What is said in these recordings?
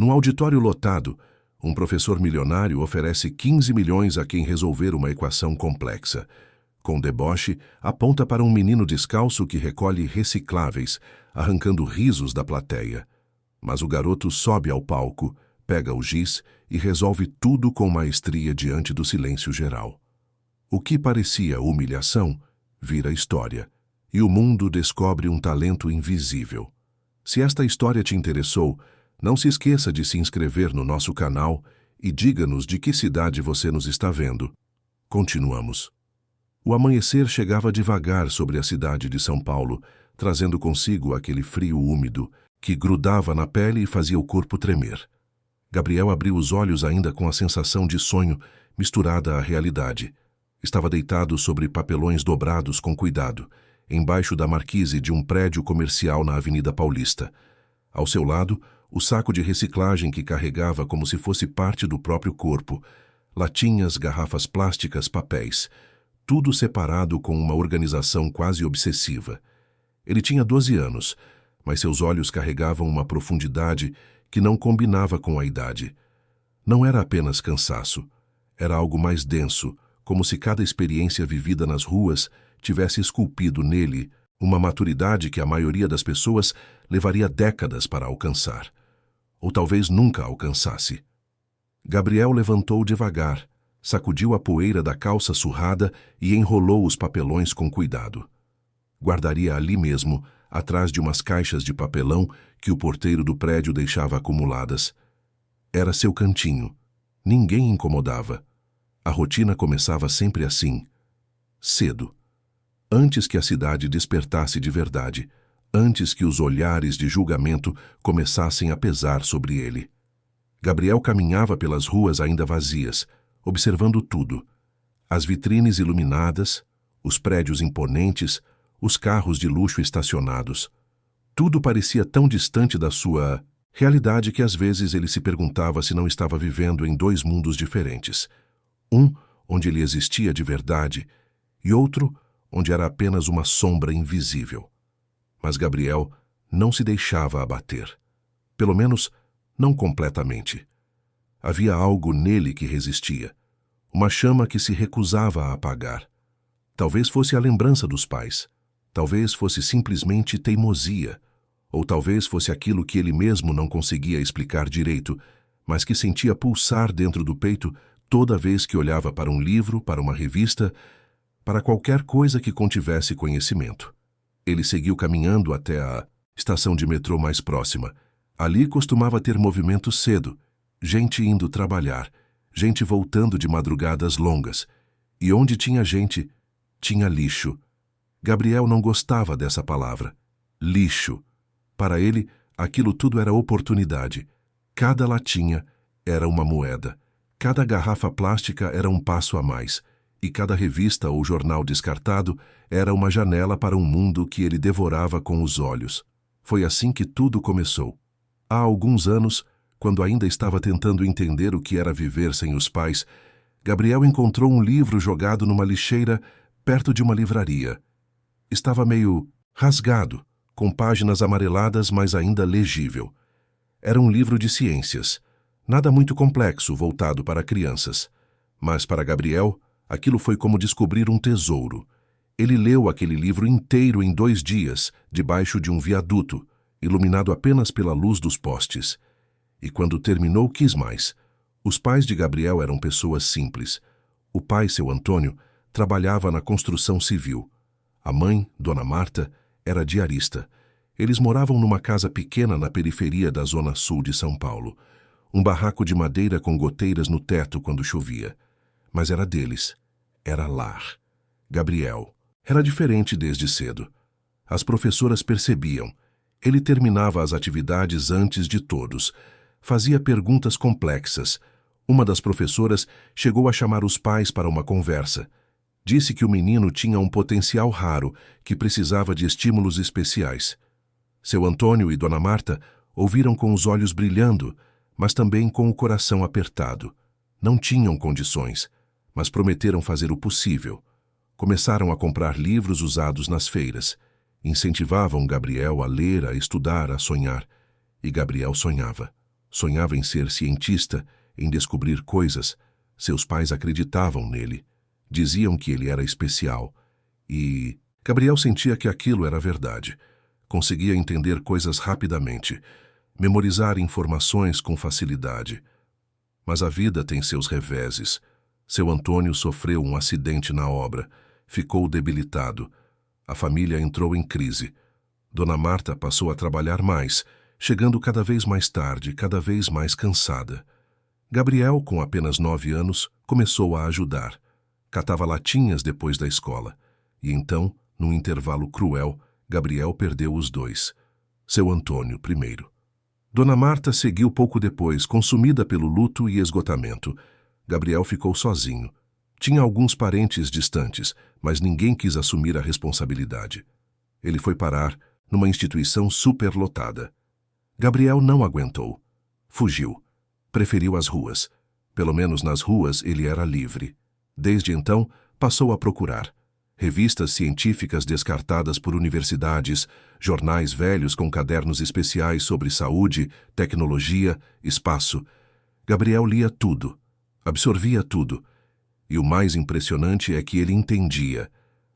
Num auditório lotado, um professor milionário oferece 15 milhões a quem resolver uma equação complexa. Com deboche, aponta para um menino descalço que recolhe recicláveis, arrancando risos da plateia. Mas o garoto sobe ao palco, pega o giz e resolve tudo com maestria diante do silêncio geral. O que parecia humilhação vira história, e o mundo descobre um talento invisível. Se esta história te interessou, não se esqueça de se inscrever no nosso canal e diga-nos de que cidade você nos está vendo. Continuamos. O amanhecer chegava devagar sobre a cidade de São Paulo, trazendo consigo aquele frio úmido que grudava na pele e fazia o corpo tremer. Gabriel abriu os olhos ainda com a sensação de sonho misturada à realidade. Estava deitado sobre papelões dobrados com cuidado, embaixo da marquise de um prédio comercial na Avenida Paulista. Ao seu lado, o saco de reciclagem que carregava como se fosse parte do próprio corpo, latinhas, garrafas plásticas, papéis, tudo separado com uma organização quase obsessiva. Ele tinha 12 anos, mas seus olhos carregavam uma profundidade que não combinava com a idade. Não era apenas cansaço, era algo mais denso, como se cada experiência vivida nas ruas tivesse esculpido nele uma maturidade que a maioria das pessoas levaria décadas para alcançar. Ou talvez nunca alcançasse. Gabriel levantou devagar, sacudiu a poeira da calça surrada e enrolou os papelões com cuidado. Guardaria ali mesmo, atrás de umas caixas de papelão que o porteiro do prédio deixava acumuladas. Era seu cantinho. Ninguém incomodava. A rotina começava sempre assim, cedo. Antes que a cidade despertasse de verdade, antes que os olhares de julgamento começassem a pesar sobre ele. Gabriel caminhava pelas ruas ainda vazias, observando tudo. As vitrines iluminadas, os prédios imponentes, os carros de luxo estacionados. Tudo parecia tão distante da sua realidade que às vezes ele se perguntava se não estava vivendo em dois mundos diferentes. Um onde ele existia de verdade e outro onde era apenas uma sombra invisível. Mas Gabriel não se deixava abater. Pelo menos, não completamente. Havia algo nele que resistia, uma chama que se recusava a apagar. Talvez fosse a lembrança dos pais, talvez fosse simplesmente teimosia, ou talvez fosse aquilo que ele mesmo não conseguia explicar direito, mas que sentia pulsar dentro do peito toda vez que olhava para um livro, para uma revista, para qualquer coisa que contivesse conhecimento. Ele seguiu caminhando até a estação de metrô mais próxima. Ali costumava ter movimento cedo, gente indo trabalhar, gente voltando de madrugadas longas. E onde tinha gente, tinha lixo. Gabriel não gostava dessa palavra. Lixo. Para ele, aquilo tudo era oportunidade. Cada latinha era uma moeda. Cada garrafa plástica era um passo a mais. E cada revista ou jornal descartado era uma janela para um mundo que ele devorava com os olhos. Foi assim que tudo começou. Há alguns anos, quando ainda estava tentando entender o que era viver sem os pais, Gabriel encontrou um livro jogado numa lixeira perto de uma livraria. Estava meio rasgado, com páginas amareladas, mas ainda legível. Era um livro de ciências, nada muito complexo, voltado para crianças. Mas para Gabriel, aquilo foi como descobrir um tesouro. Ele leu aquele livro inteiro em 2 dias, debaixo de um viaduto, iluminado apenas pela luz dos postes. E quando terminou, quis mais. Os pais de Gabriel eram pessoas simples. O pai, seu Antônio, trabalhava na construção civil. A mãe, Dona Marta, era diarista. Eles moravam numa casa pequena na periferia da zona sul de São Paulo. Um barraco de madeira com goteiras no teto quando chovia. Mas era deles. Era lar. Gabriel. Era diferente desde cedo. As professoras percebiam. Ele terminava as atividades antes de todos. Fazia perguntas complexas. Uma das professoras chegou a chamar os pais para uma conversa. Disse que o menino tinha um potencial raro, que precisava de estímulos especiais. Seu Antônio e Dona Marta ouviram com os olhos brilhando, mas também com o coração apertado. Não tinham condições, mas prometeram fazer o possível. Começaram a comprar livros usados nas feiras. Incentivavam Gabriel a ler, a estudar, a sonhar. E Gabriel sonhava. Sonhava em ser cientista, em descobrir coisas. Seus pais acreditavam nele. Diziam que ele era especial. E Gabriel sentia que aquilo era verdade. Conseguia entender coisas rapidamente, memorizar informações com facilidade. Mas a vida tem seus reveses. Seu Antônio sofreu um acidente na obra. Ficou debilitado. A família entrou em crise. Dona Marta passou a trabalhar mais, chegando cada vez mais tarde, cada vez mais cansada. Gabriel, com apenas 9 anos, começou a ajudar. Catava latinhas depois da escola. E então, num intervalo cruel, Gabriel perdeu os dois. Seu Antônio primeiro. Dona Marta seguiu pouco depois, consumida pelo luto e esgotamento. Gabriel ficou sozinho. Tinha alguns parentes distantes, mas ninguém quis assumir a responsabilidade. Ele foi parar numa instituição superlotada. Gabriel não aguentou. Fugiu. Preferiu as ruas. Pelo menos nas ruas ele era livre. Desde então, passou a procurar. Revistas científicas descartadas por universidades, jornais velhos com cadernos especiais sobre saúde, tecnologia, espaço. Gabriel lia tudo, absorvia tudo. E o mais impressionante é que ele entendia.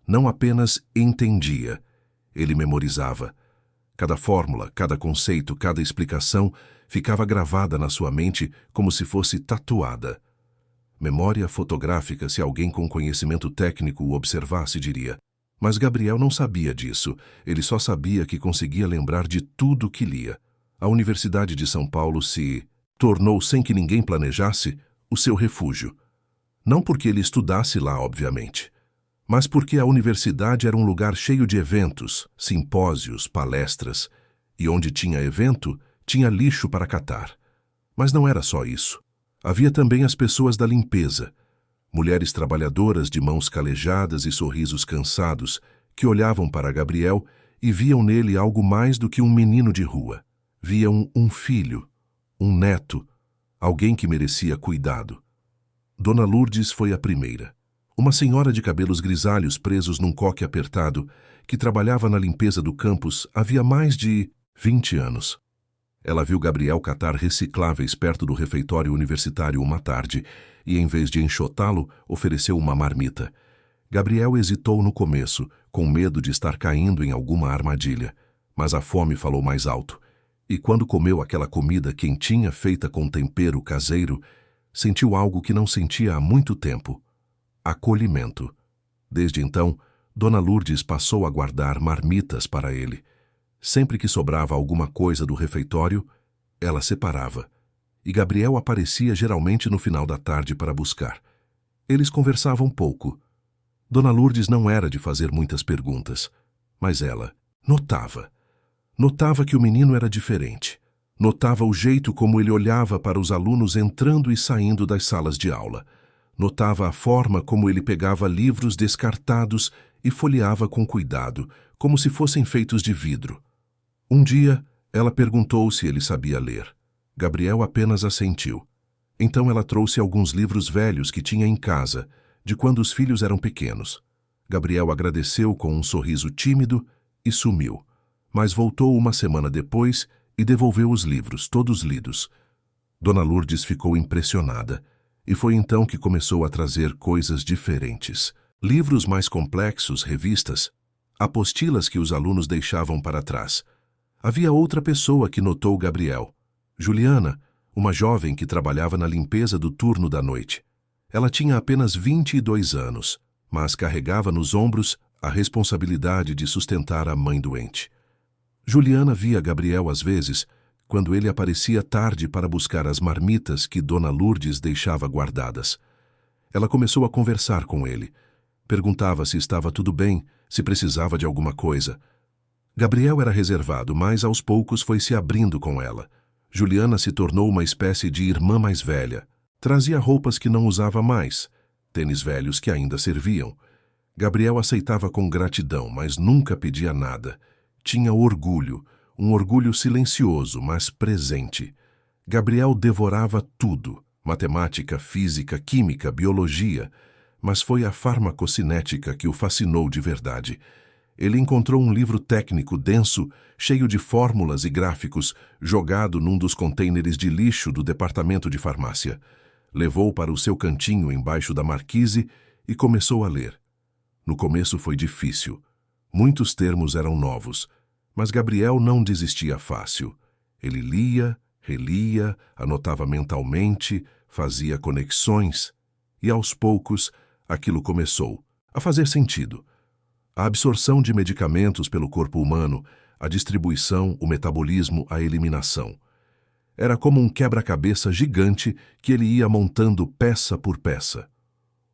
Não apenas entendia, ele memorizava. Cada fórmula, cada conceito, cada explicação ficava gravada na sua mente como se fosse tatuada. Memória fotográfica, se alguém com conhecimento técnico o observasse, diria. Mas Gabriel não sabia disso. Ele só sabia que conseguia lembrar de tudo que lia. A Universidade de São Paulo se tornou, sem que ninguém planejasse, o seu refúgio. Não porque ele estudasse lá, obviamente, mas porque a universidade era um lugar cheio de eventos, simpósios, palestras. E onde tinha evento, tinha lixo para catar. Mas não era só isso. Havia também as pessoas da limpeza, mulheres trabalhadoras de mãos calejadas e sorrisos cansados, que olhavam para Gabriel e viam nele algo mais do que um menino de rua. Viam um filho, um neto, alguém que merecia cuidado. Dona Lourdes foi a primeira. Uma senhora de cabelos grisalhos presos num coque apertado, que trabalhava na limpeza do campus havia mais de 20 anos. Ela viu Gabriel catar recicláveis perto do refeitório universitário uma tarde e, em vez de enxotá-lo, ofereceu uma marmita. Gabriel hesitou no começo, com medo de estar caindo em alguma armadilha, mas a fome falou mais alto. E quando comeu aquela comida quentinha feita com tempero caseiro, sentiu algo que não sentia há muito tempo: acolhimento. Desde então, Dona Lourdes passou a guardar marmitas para ele. Sempre que sobrava alguma coisa do refeitório, ela separava, e Gabriel aparecia geralmente no final da tarde para buscar. Eles conversavam pouco. Dona Lourdes não era de fazer muitas perguntas, mas ela notava. Notava que o menino era diferente. Notava o jeito como ele olhava para os alunos entrando e saindo das salas de aula. Notava a forma como ele pegava livros descartados e folheava com cuidado, como se fossem feitos de vidro. Um dia, ela perguntou se ele sabia ler. Gabriel apenas assentiu. Então ela trouxe alguns livros velhos que tinha em casa, de quando os filhos eram pequenos. Gabriel agradeceu com um sorriso tímido e sumiu. Mas voltou uma semana depois e devolveu os livros, todos lidos. Dona Lourdes ficou impressionada, e foi então que começou a trazer coisas diferentes. Livros mais complexos, revistas, apostilas que os alunos deixavam para trás. Havia outra pessoa que notou Gabriel. Juliana, uma jovem que trabalhava na limpeza do turno da noite. Ela tinha apenas 22 anos, mas carregava nos ombros a responsabilidade de sustentar a mãe doente. Juliana via Gabriel às vezes, quando ele aparecia tarde para buscar as marmitas que Dona Lourdes deixava guardadas. Ela começou a conversar com ele. Perguntava se estava tudo bem, se precisava de alguma coisa. Gabriel era reservado, mas aos poucos foi se abrindo com ela. Juliana se tornou uma espécie de irmã mais velha. Trazia roupas que não usava mais, tênis velhos que ainda serviam. Gabriel aceitava com gratidão, mas nunca pedia nada. Tinha orgulho, um orgulho silencioso, mas presente. Gabriel devorava tudo: matemática, física, química, biologia. Mas foi a farmacocinética que o fascinou de verdade. Ele encontrou um livro técnico denso, cheio de fórmulas e gráficos, jogado num dos contêineres de lixo do departamento de farmácia. Levou para o seu cantinho embaixo da marquise e começou a ler. No começo foi difícil. Muitos termos eram novos, mas Gabriel não desistia fácil. Ele lia, relia, anotava mentalmente, fazia conexões, e aos poucos aquilo começou a fazer sentido. A absorção de medicamentos pelo corpo humano, a distribuição, o metabolismo, a eliminação. Era como um quebra-cabeça gigante que ele ia montando peça por peça.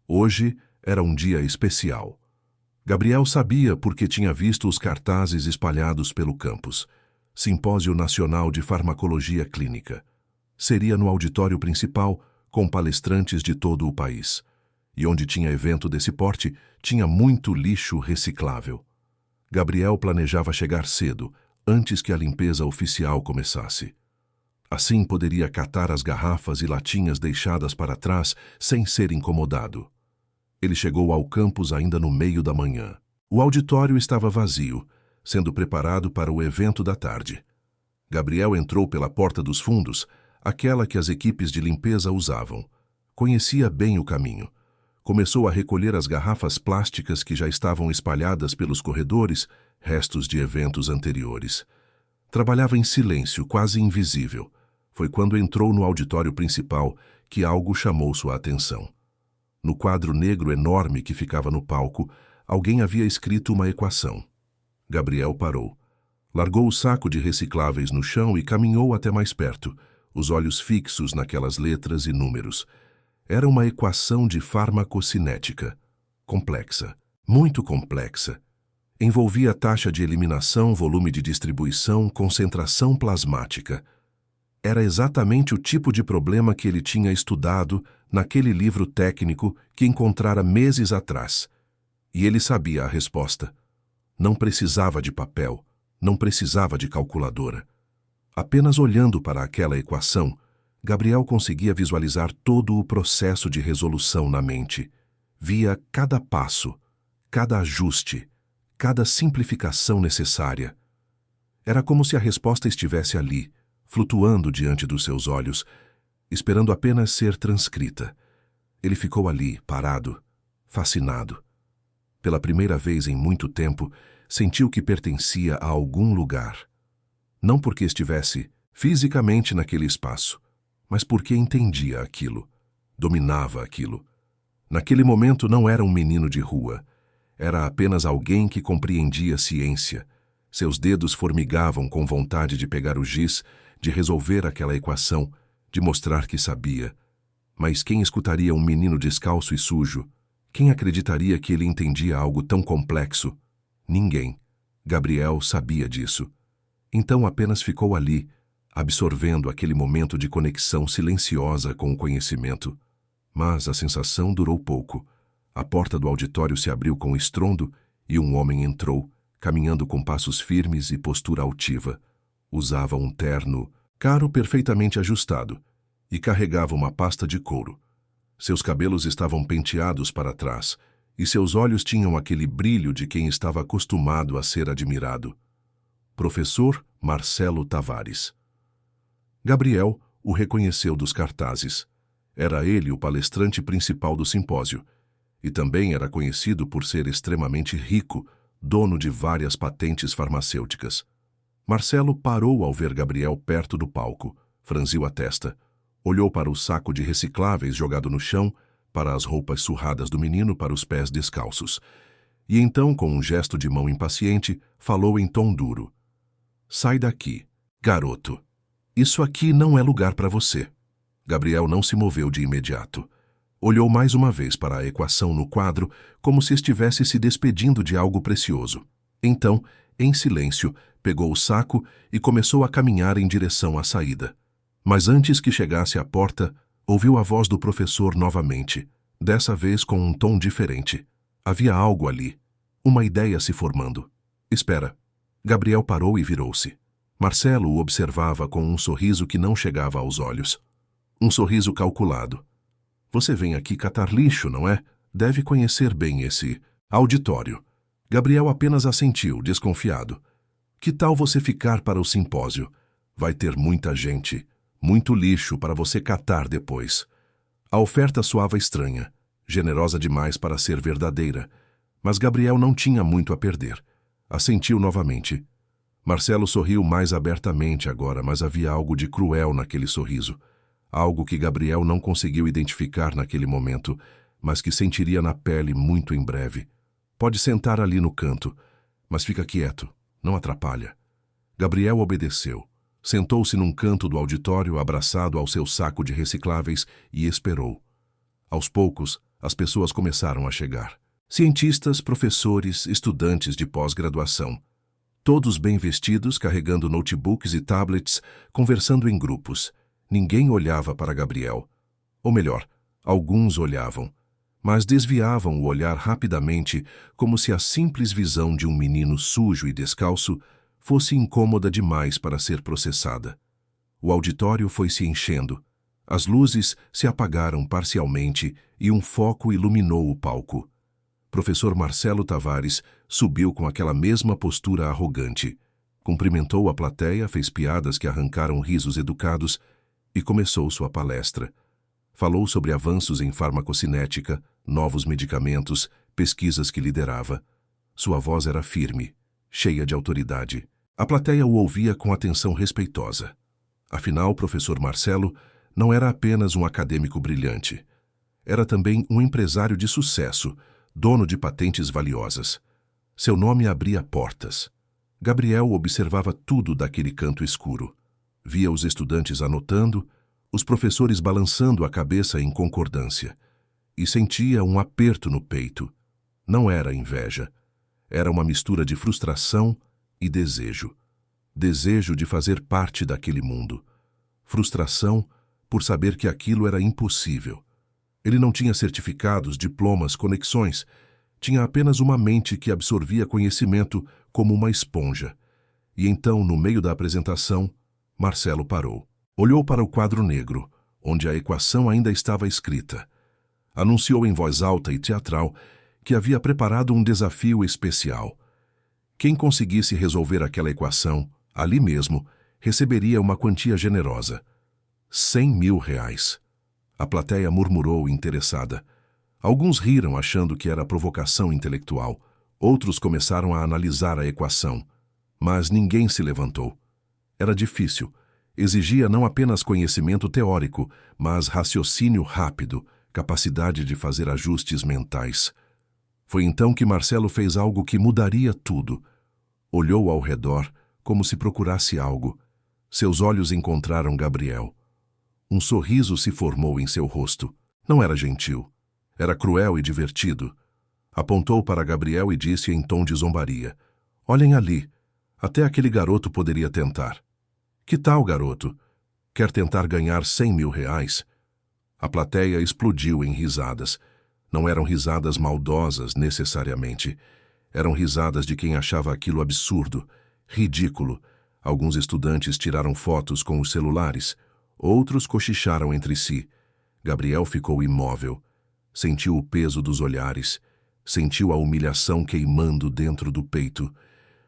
Hoje era um dia especial. Gabriel sabia porque tinha visto os cartazes espalhados pelo campus. Simpósio Nacional de Farmacologia Clínica. Seria no auditório principal, com palestrantes de todo o país. E onde tinha evento desse porte, tinha muito lixo reciclável. Gabriel planejava chegar cedo, antes que a limpeza oficial começasse. Assim poderia catar as garrafas e latinhas deixadas para trás sem ser incomodado. Ele chegou ao campus ainda no meio da manhã. O auditório estava vazio, sendo preparado para o evento da tarde. Gabriel entrou pela porta dos fundos, aquela que as equipes de limpeza usavam. Conhecia bem o caminho. Começou a recolher as garrafas plásticas que já estavam espalhadas pelos corredores, restos de eventos anteriores. Trabalhava em silêncio, quase invisível. Foi quando entrou no auditório principal que algo chamou sua atenção. No quadro negro enorme que ficava no palco, alguém havia escrito uma equação. Gabriel parou. Largou o saco de recicláveis no chão e caminhou até mais perto, os olhos fixos naquelas letras e números. Era uma equação de farmacocinética. Complexa, muito complexa. Envolvia taxa de eliminação, volume de distribuição, concentração plasmática. Era exatamente o tipo de problema que ele tinha estudado naquele livro técnico que encontrara meses atrás. E ele sabia a resposta. Não precisava de papel, não precisava de calculadora. Apenas olhando para aquela equação, Gabriel conseguia visualizar todo o processo de resolução na mente. Via cada passo, cada ajuste, cada simplificação necessária. Era como se a resposta estivesse ali, flutuando diante dos seus olhos, esperando apenas ser transcrita. Ele ficou ali, parado, fascinado. Pela primeira vez em muito tempo, sentiu que pertencia a algum lugar. Não porque estivesse fisicamente naquele espaço, mas porque entendia aquilo, dominava aquilo. Naquele momento não era um menino de rua, era apenas alguém que compreendia ciência. Seus dedos formigavam com vontade de pegar o giz, de resolver aquela equação, de mostrar que sabia. Mas quem escutaria um menino descalço e sujo? Quem acreditaria que ele entendia algo tão complexo? Ninguém. Gabriel sabia disso. Então apenas ficou ali, absorvendo aquele momento de conexão silenciosa com o conhecimento. Mas a sensação durou pouco. A porta do auditório se abriu com estrondo e um homem entrou, caminhando com passos firmes e postura altiva. Usava um terno caro perfeitamente ajustado e carregava uma pasta de couro. Seus cabelos estavam penteados para trás e seus olhos tinham aquele brilho de quem estava acostumado a ser admirado. Professor Marcelo Tavares. Gabriel o reconheceu dos cartazes. Era ele o palestrante principal do simpósio, e também era conhecido por ser extremamente rico, dono de várias patentes farmacêuticas. Marcelo parou ao ver Gabriel perto do palco, franziu a testa, olhou para o saco de recicláveis jogado no chão, para as roupas surradas do menino, para os pés descalços. E então, com um gesto de mão impaciente, falou em tom duro. Sai daqui, garoto. Isso aqui não é lugar para você. Gabriel não se moveu de imediato. Olhou mais uma vez para a equação no quadro, como se estivesse se despedindo de algo precioso. Então, em silêncio, pegou o saco e começou a caminhar em direção à saída. Mas antes que chegasse à porta, ouviu a voz do professor novamente, dessa vez com um tom diferente. Havia algo ali, uma ideia se formando. Espera. Gabriel parou e virou-se. Marcelo o observava com um sorriso que não chegava aos olhos. Um sorriso calculado. Você vem aqui catar lixo, não é? Deve conhecer bem esse auditório. Gabriel apenas assentiu, desconfiado. Que tal você ficar para o simpósio? Vai ter muita gente, muito lixo para você catar depois. A oferta soava estranha, generosa demais para ser verdadeira, mas Gabriel não tinha muito a perder. Assentiu novamente. Marcelo sorriu mais abertamente agora, mas havia algo de cruel naquele sorriso. Algo que Gabriel não conseguiu identificar naquele momento, mas que sentiria na pele muito em breve. Pode sentar ali no canto, mas fica quieto, não atrapalha. Gabriel obedeceu. Sentou-se num canto do auditório, abraçado ao seu saco de recicláveis, e esperou. Aos poucos, as pessoas começaram a chegar. Cientistas, professores, estudantes de pós-graduação. Todos bem vestidos, carregando notebooks e tablets, conversando em grupos. Ninguém olhava para Gabriel. Ou melhor, alguns olhavam, mas desviavam o olhar rapidamente, como se a simples visão de um menino sujo e descalço fosse incômoda demais para ser processada. O auditório foi se enchendo. As luzes se apagaram parcialmente e um foco iluminou o palco. Professor Marcelo Tavares subiu com aquela mesma postura arrogante. Cumprimentou a plateia, fez piadas que arrancaram risos educados e começou sua palestra. Falou sobre avanços em farmacocinética, novos medicamentos, pesquisas que liderava. Sua voz era firme, cheia de autoridade. A plateia o ouvia com atenção respeitosa. Afinal, o professor Marcelo não era apenas um acadêmico brilhante. Era também um empresário de sucesso, dono de patentes valiosas. Seu nome abria portas. Gabriel observava tudo daquele canto escuro. Via os estudantes anotando, os professores balançando a cabeça em concordância. E sentia um aperto no peito. Não era inveja. Era uma mistura de frustração e desejo. Desejo de fazer parte daquele mundo. Frustração por saber que aquilo era impossível. Ele não tinha certificados, diplomas, conexões. Tinha apenas uma mente que absorvia conhecimento como uma esponja. E então, no meio da apresentação, Marcelo parou. Olhou para o quadro negro, onde a equação ainda estava escrita. Anunciou em voz alta e teatral que havia preparado um desafio especial. Quem conseguisse resolver aquela equação, ali mesmo, receberia uma quantia generosa. R$100.000. A plateia murmurou interessada. Alguns riram achando que era provocação intelectual. Outros começaram a analisar a equação. Mas ninguém se levantou. Era difícil. Exigia não apenas conhecimento teórico, mas raciocínio rápido, capacidade de fazer ajustes mentais. Foi então que Marcelo fez algo que mudaria tudo. Olhou ao redor, como se procurasse algo. Seus olhos encontraram Gabriel. Um sorriso se formou em seu rosto. Não era gentil. Era cruel e divertido. Apontou para Gabriel e disse em tom de zombaria: "Olhem ali. Até aquele garoto poderia tentar." "Que tal, garoto? Quer tentar ganhar R$100.000? A plateia explodiu em risadas. Não eram risadas maldosas, necessariamente. Eram risadas de quem achava aquilo absurdo, ridículo. Alguns estudantes tiraram fotos com os celulares. Outros cochicharam entre si. Gabriel ficou imóvel. Sentiu o peso dos olhares. Sentiu a humilhação queimando dentro do peito.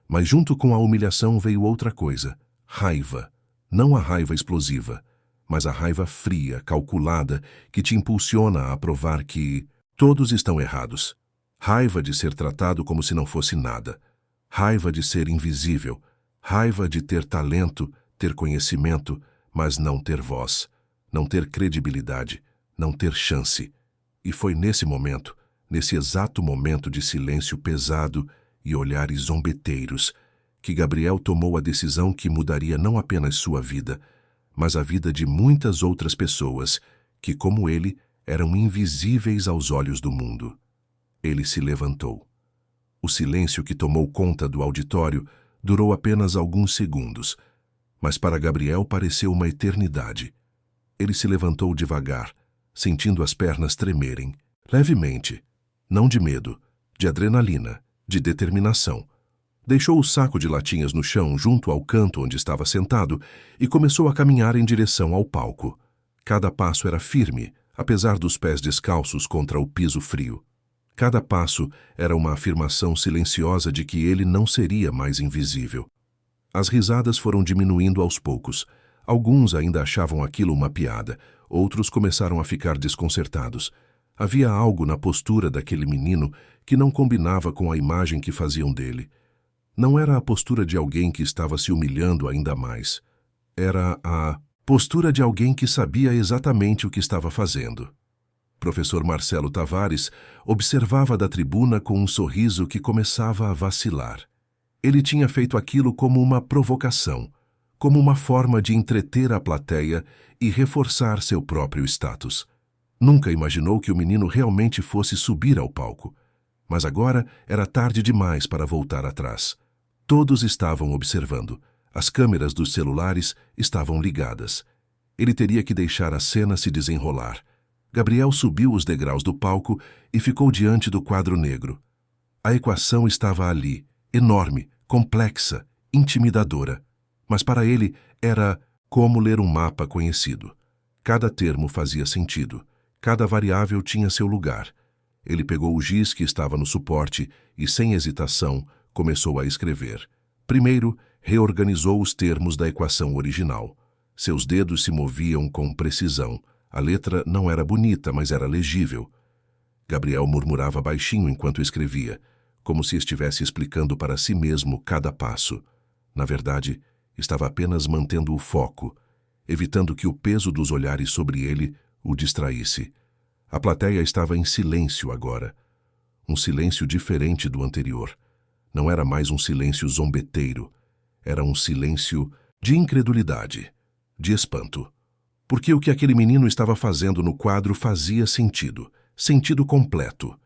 Mas junto com a humilhação veio outra coisa. Raiva. Não a raiva explosiva, mas a raiva fria, calculada, que te impulsiona a provar que todos estão errados. Raiva de ser tratado como se não fosse nada. Raiva de ser invisível. Raiva de ter talento, ter conhecimento, mas não ter voz, não ter credibilidade, não ter chance. E foi nesse momento, nesse exato momento de silêncio pesado e olhares zombeteiros, que Gabriel tomou a decisão que mudaria não apenas sua vida, mas a vida de muitas outras pessoas que, como ele, eram invisíveis aos olhos do mundo. Ele se levantou. O silêncio que tomou conta do auditório durou apenas alguns segundos, mas para Gabriel pareceu uma eternidade. Ele se levantou devagar, sentindo as pernas tremerem, levemente, não de medo, de adrenalina, de determinação. Deixou o saco de latinhas no chão junto ao canto onde estava sentado e começou a caminhar em direção ao palco. Cada passo era firme, apesar dos pés descalços contra o piso frio. Cada passo era uma afirmação silenciosa de que ele não seria mais invisível. As risadas foram diminuindo aos poucos. Alguns ainda achavam aquilo uma piada, outros começaram a ficar desconcertados. Havia algo na postura daquele menino que não combinava com a imagem que faziam dele. Não era a postura de alguém que estava se humilhando ainda mais. Era a postura de alguém que sabia exatamente o que estava fazendo. Professor Marcelo Tavares observava da tribuna com um sorriso que começava a vacilar. Ele tinha feito aquilo como uma provocação, como uma forma de entreter a plateia e reforçar seu próprio status. Nunca imaginou que o menino realmente fosse subir ao palco. Mas agora era tarde demais para voltar atrás. Todos estavam observando. As câmeras dos celulares estavam ligadas. Ele teria que deixar a cena se desenrolar. Gabriel subiu os degraus do palco e ficou diante do quadro negro. A equação estava ali, enorme, complexa, intimidadora. Mas para ele era como ler um mapa conhecido. Cada termo fazia sentido. Cada variável tinha seu lugar. Ele pegou o giz que estava no suporte e, sem hesitação, começou a escrever. Primeiro, reorganizou os termos da equação original. Seus dedos se moviam com precisão. A letra não era bonita, mas era legível. Gabriel murmurava baixinho enquanto escrevia, como se estivesse explicando para si mesmo cada passo. Na verdade, estava apenas mantendo o foco, evitando que o peso dos olhares sobre ele o distraísse. A plateia estava em silêncio agora. Um silêncio diferente do anterior. Não era mais um silêncio zombeteiro. Era um silêncio de incredulidade, de espanto. Porque o que aquele menino estava fazendo no quadro fazia sentido, sentido completo.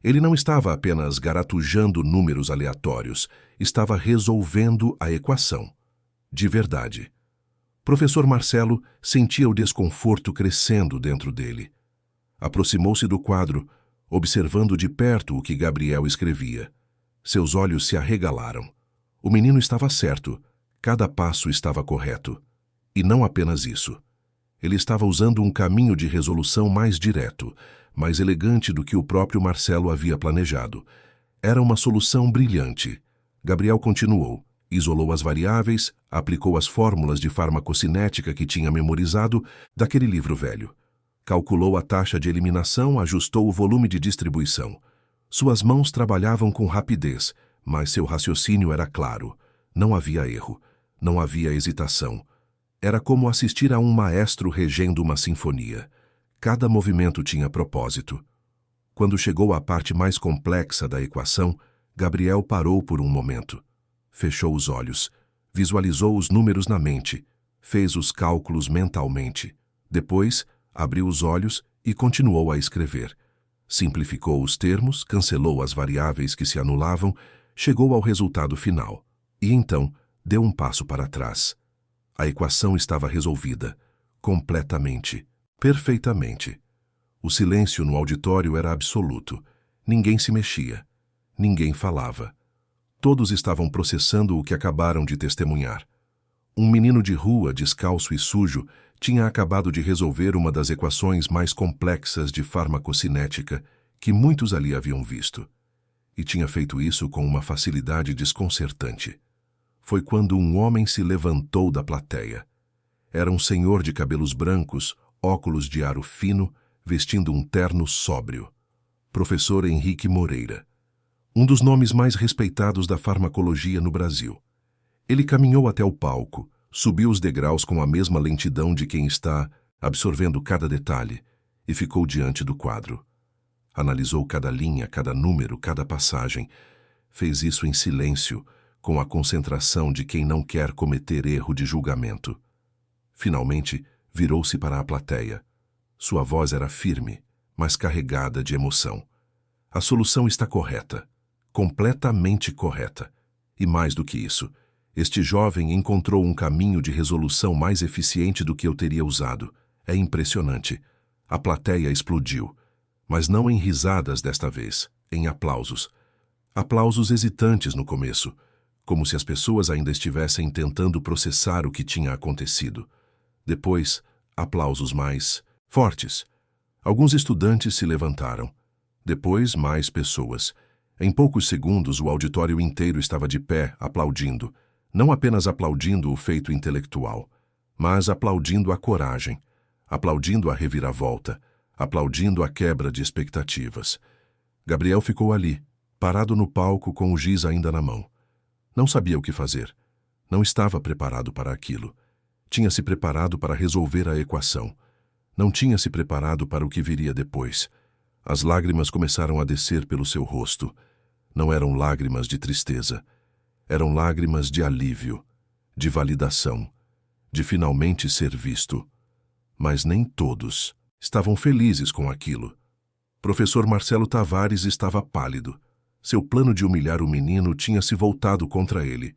Ele não estava apenas garatujando números aleatórios, estava resolvendo a equação. De verdade. Professor Marcelo sentia o desconforto crescendo dentro dele. Aproximou-se do quadro, observando de perto o que Gabriel escrevia. Seus olhos se arregalaram. O menino estava certo, cada passo estava correto. E não apenas isso. Ele estava usando um caminho de resolução mais direto, mais elegante do que o próprio Marcelo havia planejado. Era uma solução brilhante. Gabriel continuou, isolou as variáveis, aplicou as fórmulas de farmacocinética que tinha memorizado daquele livro velho. Calculou a taxa de eliminação, ajustou o volume de distribuição. Suas mãos trabalhavam com rapidez, mas seu raciocínio era claro. Não havia erro, não havia hesitação. Era como assistir a um maestro regendo uma sinfonia. Cada movimento tinha propósito. Quando chegou à parte mais complexa da equação, Gabriel parou por um momento. Fechou os olhos, visualizou os números na mente, fez os cálculos mentalmente. Depois, abriu os olhos e continuou a escrever. Simplificou os termos, cancelou as variáveis que se anulavam, chegou ao resultado final. E então, deu um passo para trás. A equação estava resolvida, completamente, perfeitamente. O silêncio no auditório era absoluto. Ninguém se mexia. Ninguém falava. Todos estavam processando o que acabaram de testemunhar. Um menino de rua, descalço e sujo, tinha acabado de resolver uma das equações mais complexas de farmacocinética que muitos ali haviam visto. E tinha feito isso com uma facilidade desconcertante. Foi quando um homem se levantou da plateia. Era um senhor de cabelos brancos, óculos de aro fino, vestindo um terno sóbrio. Professor Henrique Moreira. Um dos nomes mais respeitados da farmacologia no Brasil. Ele caminhou até o palco, subiu os degraus com a mesma lentidão de quem está absorvendo cada detalhe e ficou diante do quadro. Analisou cada linha, cada número, cada passagem. Fez isso em silêncio, com a concentração de quem não quer cometer erro de julgamento. Finalmente, virou-se para a plateia. Sua voz era firme, mas carregada de emoção. A solução está correta, completamente correta. E mais do que isso, este jovem encontrou um caminho de resolução mais eficiente do que eu teria usado. É impressionante. A plateia explodiu, mas não em risadas desta vez, em aplausos. Aplausos hesitantes no começo, como se as pessoas ainda estivessem tentando processar o que tinha acontecido. Depois, aplausos mais fortes. Alguns estudantes se levantaram. Depois, mais pessoas. Em poucos segundos, o auditório inteiro estava de pé, aplaudindo. Não apenas aplaudindo o feito intelectual, mas aplaudindo a coragem, aplaudindo a reviravolta, aplaudindo a quebra de expectativas. Gabriel ficou ali, parado no palco com o giz ainda na mão. Não sabia o que fazer. Não estava preparado para aquilo. Tinha se preparado para resolver a equação. Não tinha se preparado para o que viria depois. As lágrimas começaram a descer pelo seu rosto. Não eram lágrimas de tristeza. Eram lágrimas de alívio, de validação, de finalmente ser visto. Mas nem todos estavam felizes com aquilo. Professor Marcelo Tavares estava pálido. Seu plano de humilhar o menino tinha se voltado contra ele.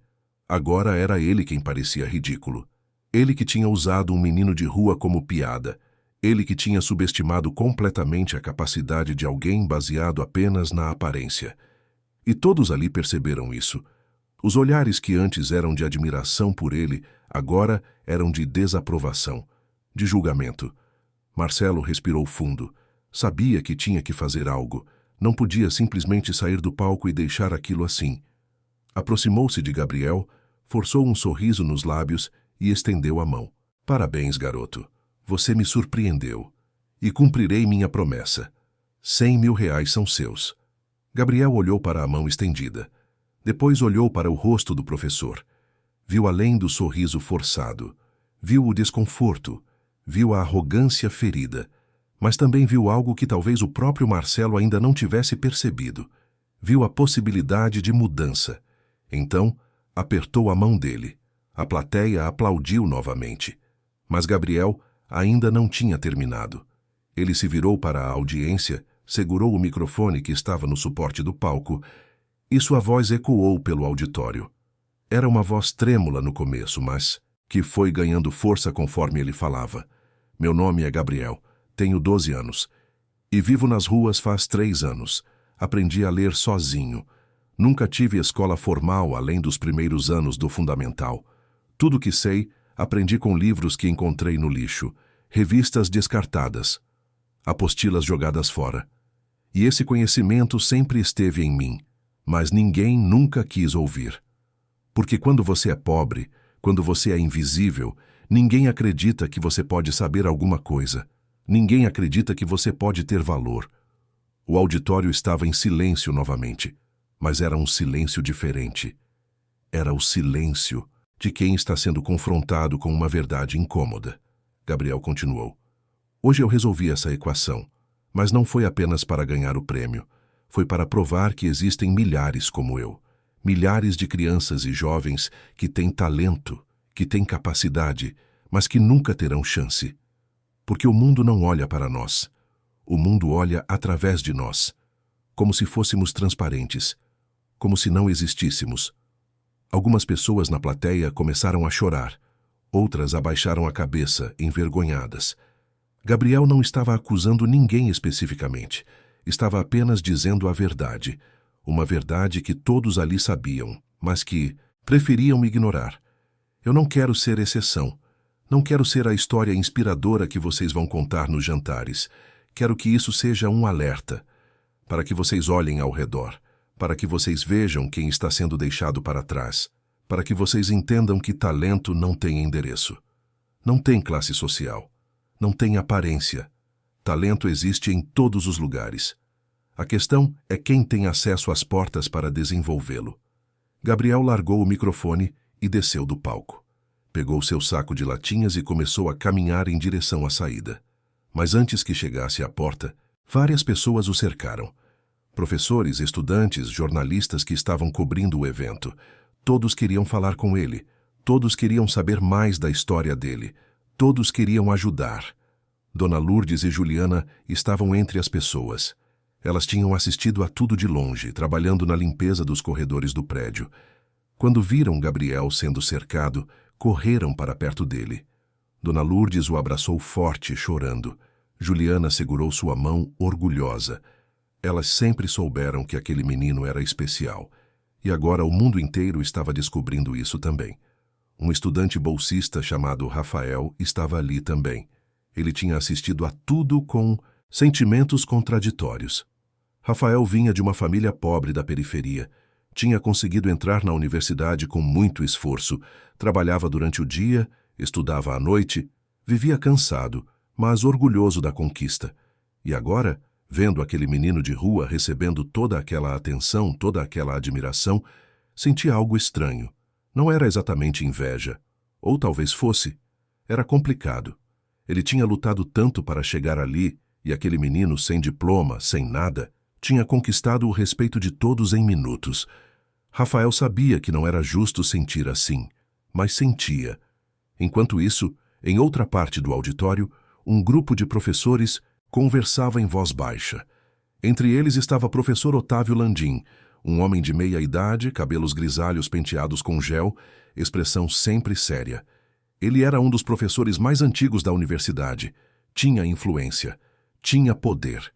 Agora era ele quem parecia ridículo. Ele que tinha usado um menino de rua como piada. Ele que tinha subestimado completamente a capacidade de alguém baseado apenas na aparência. E todos ali perceberam isso. Os olhares que antes eram de admiração por ele, agora eram de desaprovação, de julgamento. Marcelo respirou fundo. Sabia que tinha que fazer algo. Não podia simplesmente sair do palco e deixar aquilo assim. Aproximou-se de Gabriel, forçou um sorriso nos lábios e estendeu a mão. Parabéns, garoto. Você me surpreendeu. E cumprirei minha promessa. 100 mil reais são seus. Gabriel olhou para a mão estendida. Depois olhou para o rosto do professor. Viu além do sorriso forçado. Viu o desconforto. Viu a arrogância ferida. Mas também viu algo que talvez o próprio Marcelo ainda não tivesse percebido. Viu a possibilidade de mudança. Então, apertou a mão dele. A plateia aplaudiu novamente. Mas Gabriel ainda não tinha terminado. Ele se virou para a audiência, segurou o microfone que estava no suporte do palco, e sua voz ecoou pelo auditório. Era uma voz trêmula no começo, mas que foi ganhando força conforme ele falava. Meu nome é Gabriel, tenho 12 anos, e vivo nas ruas faz 3 anos. Aprendi a ler sozinho. Nunca tive escola formal além dos primeiros anos do fundamental. Tudo que sei, aprendi com livros que encontrei no lixo, revistas descartadas, apostilas jogadas fora. E esse conhecimento sempre esteve em mim, mas ninguém nunca quis ouvir. Porque quando você é pobre, quando você é invisível, ninguém acredita que você pode saber alguma coisa. Ninguém acredita que você pode ter valor. O auditório estava em silêncio novamente, mas era um silêncio diferente. Era o silêncio de quem está sendo confrontado com uma verdade incômoda. Gabriel continuou. Hoje eu resolvi essa equação, mas não foi apenas para ganhar o prêmio. Foi para provar que existem milhares como eu. Milhares de crianças e jovens que têm talento, que têm capacidade, mas que nunca terão chance. Porque o mundo não olha para nós. O mundo olha através de nós, como se fôssemos transparentes, como se não existíssemos. Algumas pessoas na plateia começaram a chorar. Outras abaixaram a cabeça, envergonhadas. Gabriel não estava acusando ninguém especificamente. Estava apenas dizendo a verdade. Uma verdade que todos ali sabiam, mas que preferiam ignorar. Eu não quero ser exceção. Não quero ser a história inspiradora que vocês vão contar nos jantares. Quero que isso seja um alerta, para que vocês olhem ao redor, para que vocês vejam quem está sendo deixado para trás, para que vocês entendam que talento não tem endereço. Não tem classe social. Não tem aparência. Talento existe em todos os lugares. A questão é quem tem acesso às portas para desenvolvê-lo. Gabriel largou o microfone e desceu do palco. Pegou seu saco de latinhas e começou a caminhar em direção à saída. Mas antes que chegasse à porta, várias pessoas o cercaram. Professores, estudantes, jornalistas que estavam cobrindo o evento. Todos queriam falar com ele. Todos queriam saber mais da história dele. Todos queriam ajudar. Dona Lourdes e Juliana estavam entre as pessoas. Elas tinham assistido a tudo de longe, trabalhando na limpeza dos corredores do prédio. Quando viram Gabriel sendo cercado, correram para perto dele. Dona Lourdes o abraçou forte, chorando. Juliana segurou sua mão, orgulhosa. Elas sempre souberam que aquele menino era especial. E agora o mundo inteiro estava descobrindo isso também. Um estudante bolsista chamado Rafael estava ali também. Ele tinha assistido a tudo com sentimentos contraditórios. Rafael vinha de uma família pobre da periferia. Tinha conseguido entrar na universidade com muito esforço, trabalhava durante o dia, estudava à noite, vivia cansado, mas orgulhoso da conquista. E agora, vendo aquele menino de rua recebendo toda aquela atenção, toda aquela admiração, sentia algo estranho. Não era exatamente inveja. Ou talvez fosse. Era complicado. Ele tinha lutado tanto para chegar ali, e aquele menino sem diploma, sem nada, tinha conquistado o respeito de todos em minutos. Rafael sabia que não era justo sentir assim, mas sentia. Enquanto isso, em outra parte do auditório, um grupo de professores conversava em voz baixa. Entre eles estava o professor Otávio Landim, um homem de meia idade, cabelos grisalhos penteados com gel, expressão sempre séria. Ele era um dos professores mais antigos da universidade. Tinha influência, tinha poder.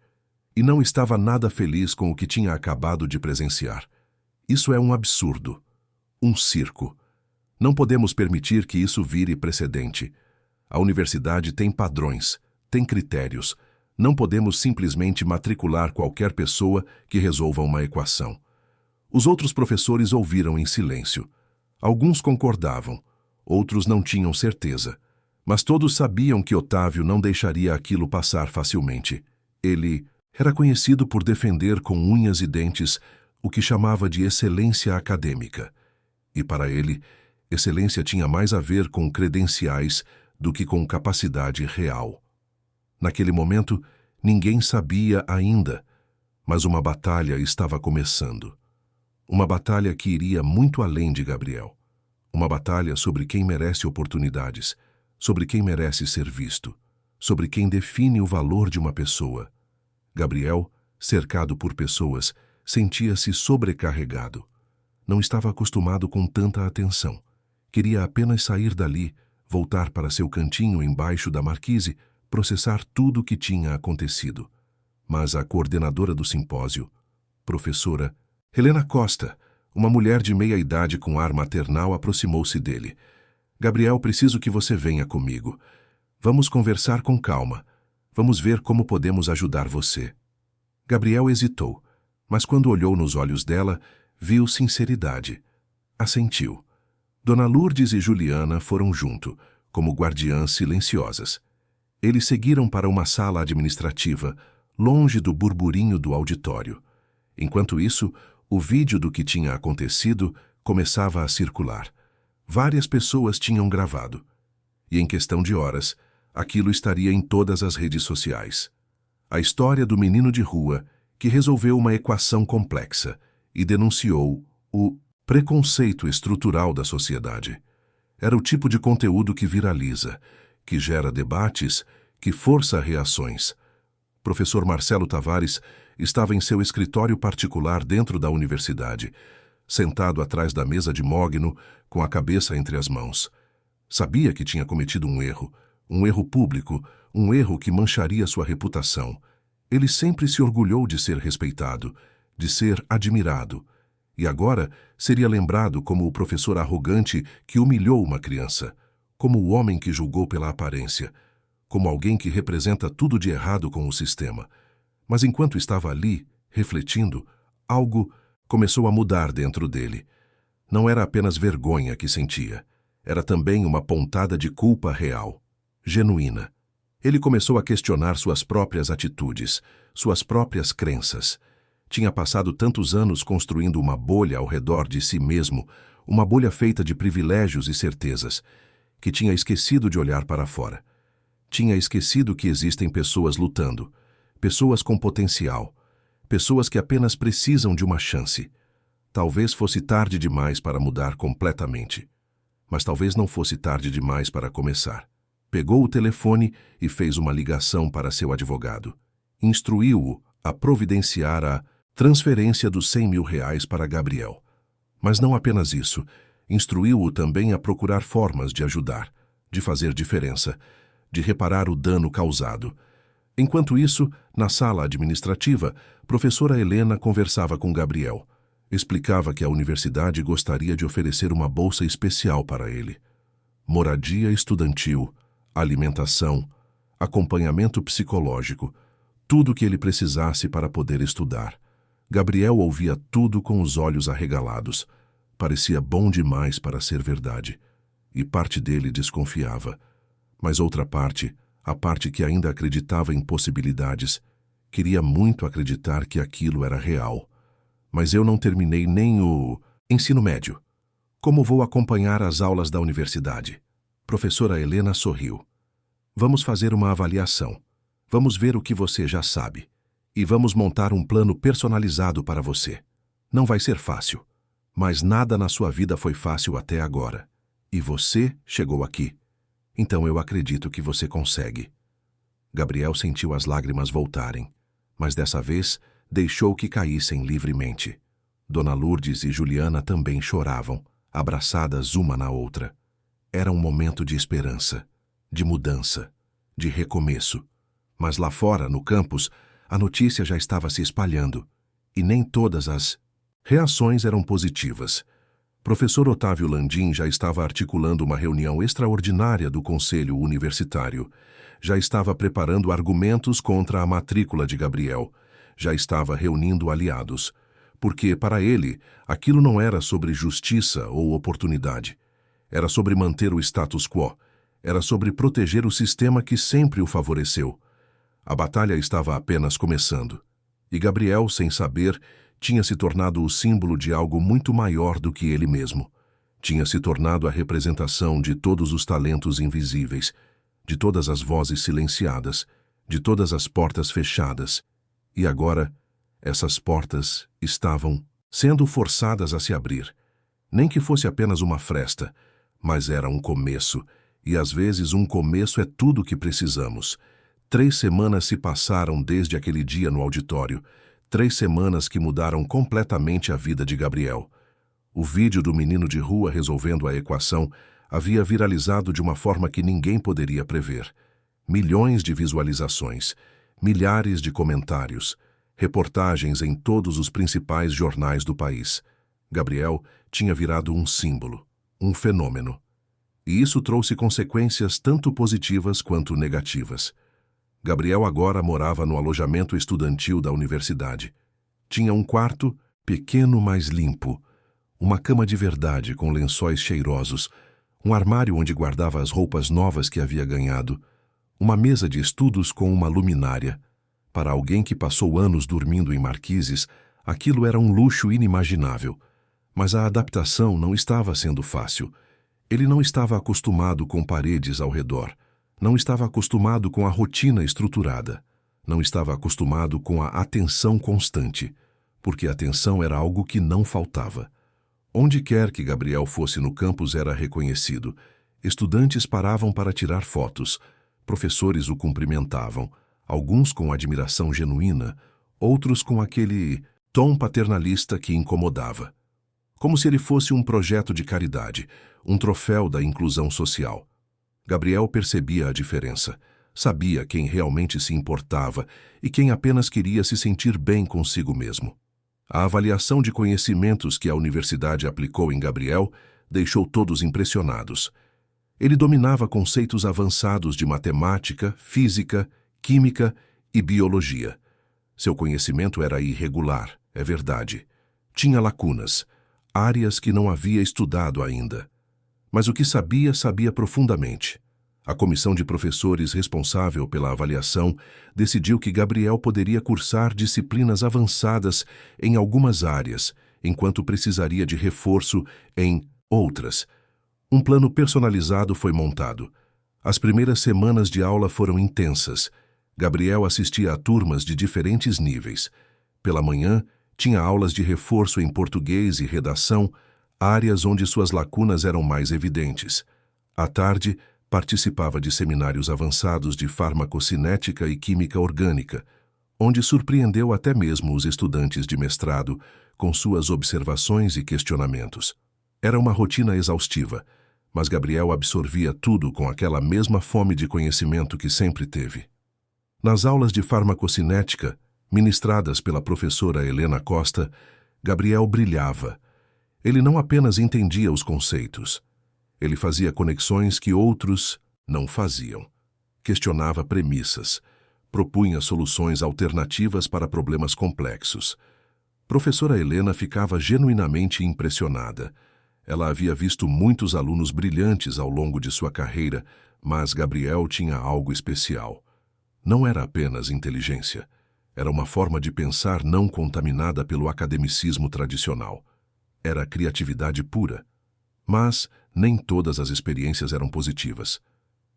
E não estava nada feliz com o que tinha acabado de presenciar. Isso é um absurdo. Um circo. Não podemos permitir que isso vire precedente. A universidade tem padrões, tem critérios. Não podemos simplesmente matricular qualquer pessoa que resolva uma equação. Os outros professores ouviram em silêncio. Alguns concordavam, outros não tinham certeza. Mas todos sabiam que Otávio não deixaria aquilo passar facilmente. Ele era conhecido por defender com unhas e dentes o que chamava de excelência acadêmica. E para ele, excelência tinha mais a ver com credenciais do que com capacidade real. Naquele momento, ninguém sabia ainda, mas uma batalha estava começando. Uma batalha que iria muito além de Gabriel. Uma batalha sobre quem merece oportunidades, sobre quem merece ser visto, sobre quem define o valor de uma pessoa. Gabriel, cercado por pessoas, sentia-se sobrecarregado. Não estava acostumado com tanta atenção. Queria apenas sair dali, voltar para seu cantinho embaixo da marquise, processar tudo o que tinha acontecido. Mas a coordenadora do simpósio, professora Helena Costa, uma mulher de meia idade com ar maternal, aproximou-se dele. Gabriel, preciso que você venha comigo. Vamos conversar com calma. Vamos ver como podemos ajudar você. Gabriel hesitou, mas quando olhou nos olhos dela, viu sinceridade. Assentiu. Dona Lourdes e Juliana foram junto, como guardiãs silenciosas. Eles seguiram para uma sala administrativa, longe do burburinho do auditório. Enquanto isso, o vídeo do que tinha acontecido começava a circular. Várias pessoas tinham gravado. E em questão de horas, aquilo estaria em todas as redes sociais. A história do menino de rua que resolveu uma equação complexa e denunciou o preconceito estrutural da sociedade. Era o tipo de conteúdo que viraliza, que gera debates, que força reações. Professor Marcelo Tavares estava em seu escritório particular dentro da universidade, sentado atrás da mesa de mogno, com a cabeça entre as mãos. Sabia que tinha cometido um erro público, um erro que mancharia sua reputação. Ele sempre se orgulhou de ser respeitado, de ser admirado, e agora seria lembrado como o professor arrogante que humilhou uma criança, como o homem que julgou pela aparência, como alguém que representa tudo de errado com o sistema. Mas enquanto estava ali, refletindo, algo começou a mudar dentro dele. Não era apenas vergonha que sentia, era também uma pontada de culpa real, genuína. Ele começou a questionar suas próprias atitudes, suas próprias crenças. Tinha passado tantos anos construindo uma bolha ao redor de si mesmo, uma bolha feita de privilégios e certezas, que tinha esquecido de olhar para fora. Tinha esquecido que existem pessoas lutando, pessoas com potencial, pessoas que apenas precisam de uma chance. Talvez fosse tarde demais para mudar completamente, mas talvez não fosse tarde demais para começar. Pegou o telefone e fez uma ligação para seu advogado. Instruiu-o a providenciar a transferência dos R$100.000 para Gabriel. Mas não apenas isso, instruiu-o também a procurar formas de ajudar, de fazer diferença, de reparar o dano causado. Enquanto isso, na sala administrativa, professora Helena conversava com Gabriel. Explicava que a universidade gostaria de oferecer uma bolsa especial para ele. Moradia estudantil, alimentação, acompanhamento psicológico, tudo o que ele precisasse para poder estudar. Gabriel ouvia tudo com os olhos arregalados. Parecia bom demais para ser verdade. E parte dele desconfiava. Mas outra parte, a parte que ainda acreditava em possibilidades, queria muito acreditar que aquilo era real. Mas eu não terminei nem o ensino médio. Como vou acompanhar as aulas da universidade? Professora Helena sorriu. Vamos fazer uma avaliação. Vamos ver o que você já sabe. E vamos montar um plano personalizado para você. Não vai ser fácil, mas nada na sua vida foi fácil até agora. E você chegou aqui. Então eu acredito que você consegue. Gabriel sentiu as lágrimas voltarem, mas dessa vez deixou que caíssem livremente. Dona Lourdes e Juliana também choravam, abraçadas uma na outra. Era um momento de esperança, de mudança, de recomeço. Mas lá fora, no campus, a notícia já estava se espalhando, e nem todas as reações eram positivas. Professor Otávio Landim já estava articulando uma reunião extraordinária do Conselho Universitário. Já estava preparando argumentos contra a matrícula de Gabriel. Já estava reunindo aliados. Porque, para ele, aquilo não era sobre justiça ou oportunidade. Era sobre manter o status quo. Era sobre proteger o sistema que sempre o favoreceu. A batalha estava apenas começando. E Gabriel, sem saber, tinha se tornado o símbolo de algo muito maior do que ele mesmo. Tinha se tornado a representação de todos os talentos invisíveis, de todas as vozes silenciadas, de todas as portas fechadas. E agora, essas portas estavam sendo forçadas a se abrir. Nem que fosse apenas uma fresta, mas era um começo, e às vezes um começo é tudo o que precisamos. 3 semanas se passaram desde aquele dia no auditório, 3 semanas que mudaram completamente a vida de Gabriel. O vídeo do menino de rua resolvendo a equação havia viralizado de uma forma que ninguém poderia prever. Milhões de visualizações, milhares de comentários, reportagens em todos os principais jornais do país. Gabriel tinha virado um símbolo, um fenômeno. E isso trouxe consequências tanto positivas quanto negativas. Gabriel agora morava no alojamento estudantil da universidade. Tinha um quarto pequeno, mas limpo, uma cama de verdade com lençóis cheirosos, um armário onde guardava as roupas novas que havia ganhado, uma mesa de estudos com uma luminária. Para alguém que passou anos dormindo em marquises, aquilo era um luxo inimaginável. Mas a adaptação não estava sendo fácil. Ele não estava acostumado com paredes ao redor. Não estava acostumado com a rotina estruturada. Não estava acostumado com a atenção constante, porque a atenção era algo que não faltava. Onde quer que Gabriel fosse no campus era reconhecido. Estudantes paravam para tirar fotos. Professores o cumprimentavam, alguns com admiração genuína, outros com aquele tom paternalista que incomodava. Como se ele fosse um projeto de caridade, um troféu da inclusão social. Gabriel percebia a diferença, sabia quem realmente se importava e quem apenas queria se sentir bem consigo mesmo. A avaliação de conhecimentos que a universidade aplicou em Gabriel deixou todos impressionados. Ele dominava conceitos avançados de matemática, física, química e biologia. Seu conhecimento era irregular, é verdade. Tinha lacunas, áreas que não havia estudado ainda. Mas o que sabia, sabia profundamente. A comissão de professores responsável pela avaliação decidiu que Gabriel poderia cursar disciplinas avançadas em algumas áreas, enquanto precisaria de reforço em outras. Um plano personalizado foi montado. As primeiras semanas de aula foram intensas. Gabriel assistia a turmas de diferentes níveis. Pela manhã, tinha aulas de reforço em português e redação, áreas onde suas lacunas eram mais evidentes. À tarde, participava de seminários avançados de farmacocinética e química orgânica, onde surpreendeu até mesmo os estudantes de mestrado com suas observações e questionamentos. Era uma rotina exaustiva, mas Gabriel absorvia tudo com aquela mesma fome de conhecimento que sempre teve. Nas aulas de farmacocinética, ministradas pela professora Helena Costa, Gabriel brilhava. Ele não apenas entendia os conceitos. Ele fazia conexões que outros não faziam. Questionava premissas. propunha soluções alternativas para problemas complexos. Professora Helena ficava genuinamente impressionada. Ela havia visto muitos alunos brilhantes ao longo de sua carreira, mas Gabriel tinha algo especial. Não era apenas inteligência. Era uma forma de pensar não contaminada pelo academicismo tradicional. Era criatividade pura. Mas nem todas as experiências eram positivas.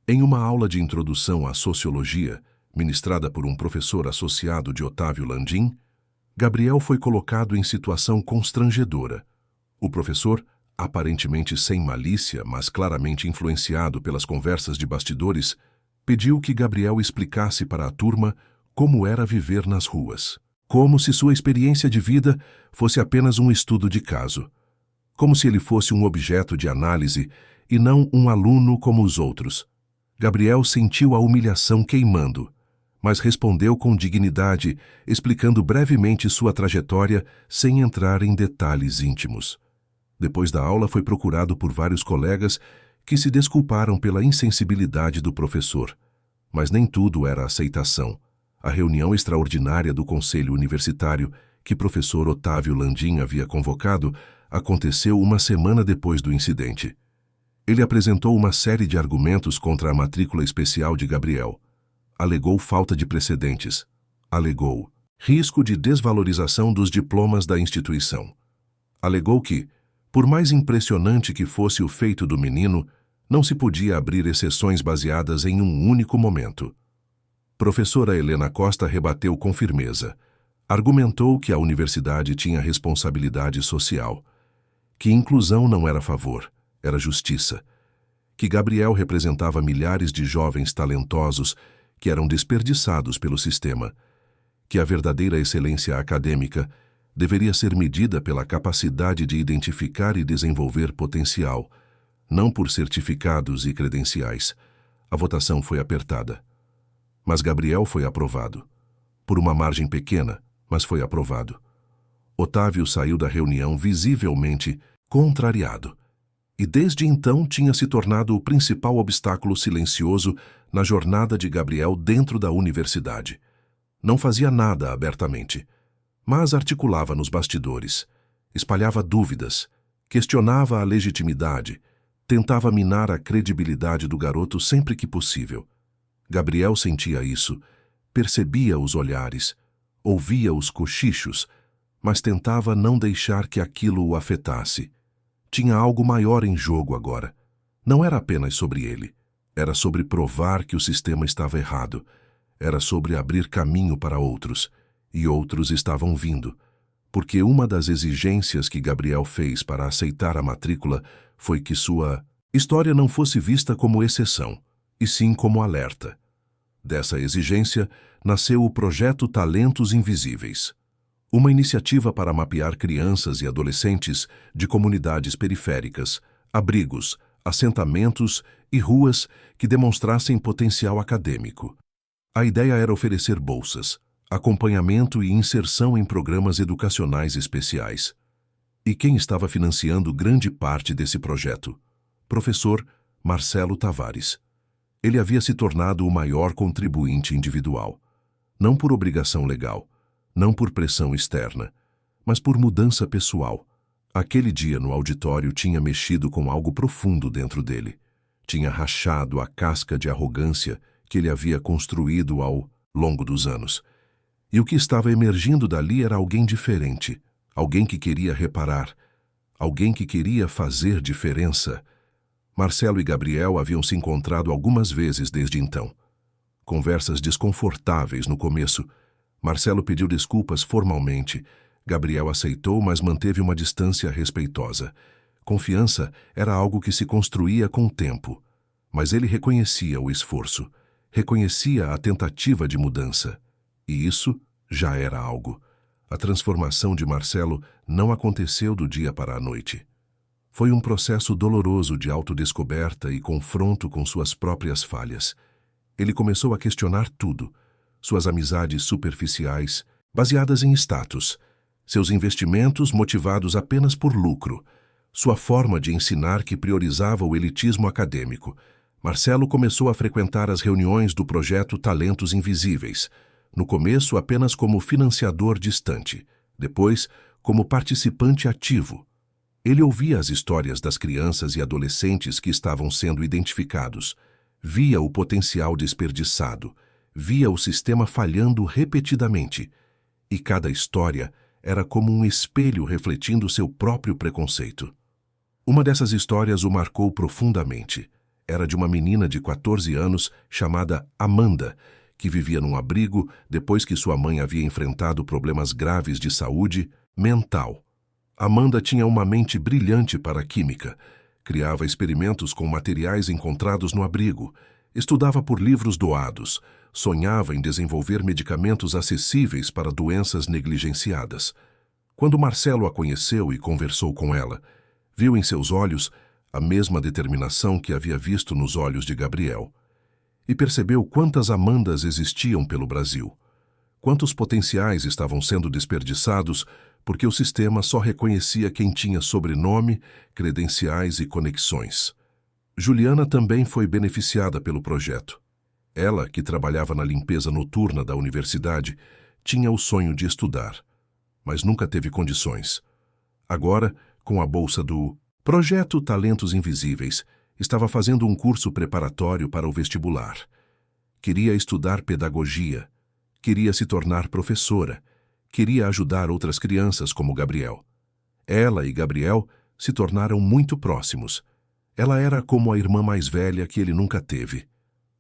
Em uma aula de introdução à sociologia, ministrada por um professor associado de Otávio Landim, Gabriel foi colocado em situação constrangedora. O professor, aparentemente sem malícia, mas claramente influenciado pelas conversas de bastidores, pediu que Gabriel explicasse para a turma como era viver nas ruas. Como se sua experiência de vida fosse apenas um estudo de caso. Como se ele fosse um objeto de análise e não um aluno como os outros. Gabriel sentiu a humilhação queimando, mas respondeu com dignidade, explicando brevemente sua trajetória sem entrar em detalhes íntimos. Depois da aula, foi procurado por vários colegas que se desculparam pela insensibilidade do professor. Mas nem tudo era aceitação. A reunião extraordinária do Conselho Universitário, que professor Otávio Landim havia convocado, aconteceu uma semana depois do incidente. Ele apresentou uma série de argumentos contra a matrícula especial de Gabriel. Alegou falta de precedentes. Alegou risco de desvalorização dos diplomas da instituição. Alegou que, por mais impressionante que fosse o feito do menino, não se podia abrir exceções baseadas em um único momento. Professora Helena Costa rebateu com firmeza. Argumentou que a universidade tinha responsabilidade social, que inclusão não era favor, era justiça, que Gabriel representava milhares de jovens talentosos que eram desperdiçados pelo sistema, que a verdadeira excelência acadêmica deveria ser medida pela capacidade de identificar e desenvolver potencial, não por certificados e credenciais. A votação foi apertada. Mas Gabriel foi aprovado. Por uma margem pequena, mas foi aprovado. Otávio saiu da reunião visivelmente contrariado. E desde então tinha se tornado o principal obstáculo silencioso na jornada de Gabriel dentro da universidade. Não fazia nada abertamente, mas articulava nos bastidores, espalhava dúvidas, questionava a legitimidade, tentava minar a credibilidade do garoto sempre que possível. Gabriel sentia isso, percebia os olhares, ouvia os cochichos, mas tentava não deixar que aquilo o afetasse. Tinha algo maior em jogo agora. Não era apenas sobre ele. Era sobre provar que o sistema estava errado. Era sobre abrir caminho para outros. E outros estavam vindo. Porque uma das exigências que Gabriel fez para aceitar a matrícula foi que sua história não fosse vista como exceção, e sim como alerta. Dessa exigência nasceu o projeto Talentos Invisíveis. Uma iniciativa para mapear crianças e adolescentes de comunidades periféricas, abrigos, assentamentos e ruas que demonstrassem potencial acadêmico. A ideia era oferecer bolsas, acompanhamento e inserção em programas educacionais especiais. E quem estava financiando grande parte desse projeto? Professor Marcelo Tavares. Ele havia se tornado o maior contribuinte individual. Não por obrigação legal, não por pressão externa, mas por mudança pessoal. Aquele dia no auditório tinha mexido com algo profundo dentro dele. Tinha rachado a casca de arrogância que ele havia construído ao longo dos anos. E o que estava emergindo dali era alguém diferente, alguém que queria reparar, alguém que queria fazer diferença. Marcelo e Gabriel haviam se encontrado algumas vezes desde então. Conversas desconfortáveis no começo. Marcelo pediu desculpas formalmente. Gabriel aceitou, mas manteve uma distância respeitosa. Confiança era algo que se construía com o tempo. Mas ele reconhecia o esforço, reconhecia a tentativa de mudança. E isso já era algo. A transformação de Marcelo não aconteceu do dia para a noite. Foi um processo doloroso de autodescoberta e confronto com suas próprias falhas. Ele começou a questionar tudo. Suas amizades superficiais, baseadas em status, seus investimentos motivados apenas por lucro, sua forma de ensinar que priorizava o elitismo acadêmico, Marcelo começou a frequentar as reuniões do projeto Talentos Invisíveis, no começo apenas como financiador distante, depois como participante ativo. Ele ouvia as histórias das crianças e adolescentes que estavam sendo identificados, via o potencial desperdiçado, via o sistema falhando repetidamente, e cada história era como um espelho refletindo seu próprio preconceito. Uma dessas histórias o marcou profundamente. Era de uma menina de 14 anos chamada Amanda, que vivia num abrigo depois que sua mãe havia enfrentado problemas graves de saúde mental. Amanda tinha uma mente brilhante para a química, criava experimentos com materiais encontrados no abrigo, estudava por livros doados, sonhava em desenvolver medicamentos acessíveis para doenças negligenciadas. Quando Marcelo a conheceu e conversou com ela, viu em seus olhos a mesma determinação que havia visto nos olhos de Gabriel. E percebeu quantas Amandas existiam pelo Brasil. Quantos potenciais estavam sendo desperdiçados porque o sistema só reconhecia quem tinha sobrenome, credenciais e conexões. Juliana também foi beneficiada pelo projeto. Ela, que trabalhava na limpeza noturna da universidade, tinha o sonho de estudar, mas nunca teve condições. Agora, com a bolsa do Projeto Talentos Invisíveis, estava fazendo um curso preparatório para o vestibular. Queria estudar pedagogia, queria se tornar professora, queria ajudar outras crianças como Gabriel. Ela e Gabriel se tornaram muito próximos. Ela era como a irmã mais velha que ele nunca teve.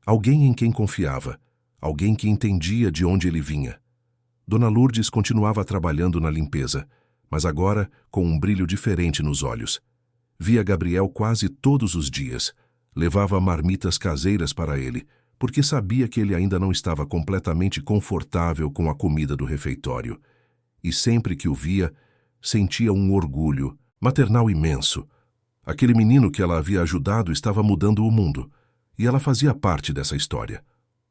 Alguém em quem confiava, alguém que entendia de onde ele vinha. Dona Lourdes continuava trabalhando na limpeza, mas agora com um brilho diferente nos olhos. Via Gabriel quase todos os dias. Levava marmitas caseiras para ele, porque sabia que ele ainda não estava completamente confortável com a comida do refeitório. E sempre que o via, sentia um orgulho maternal imenso. Aquele menino que ela havia ajudado estava mudando o mundo, e ela fazia parte dessa história.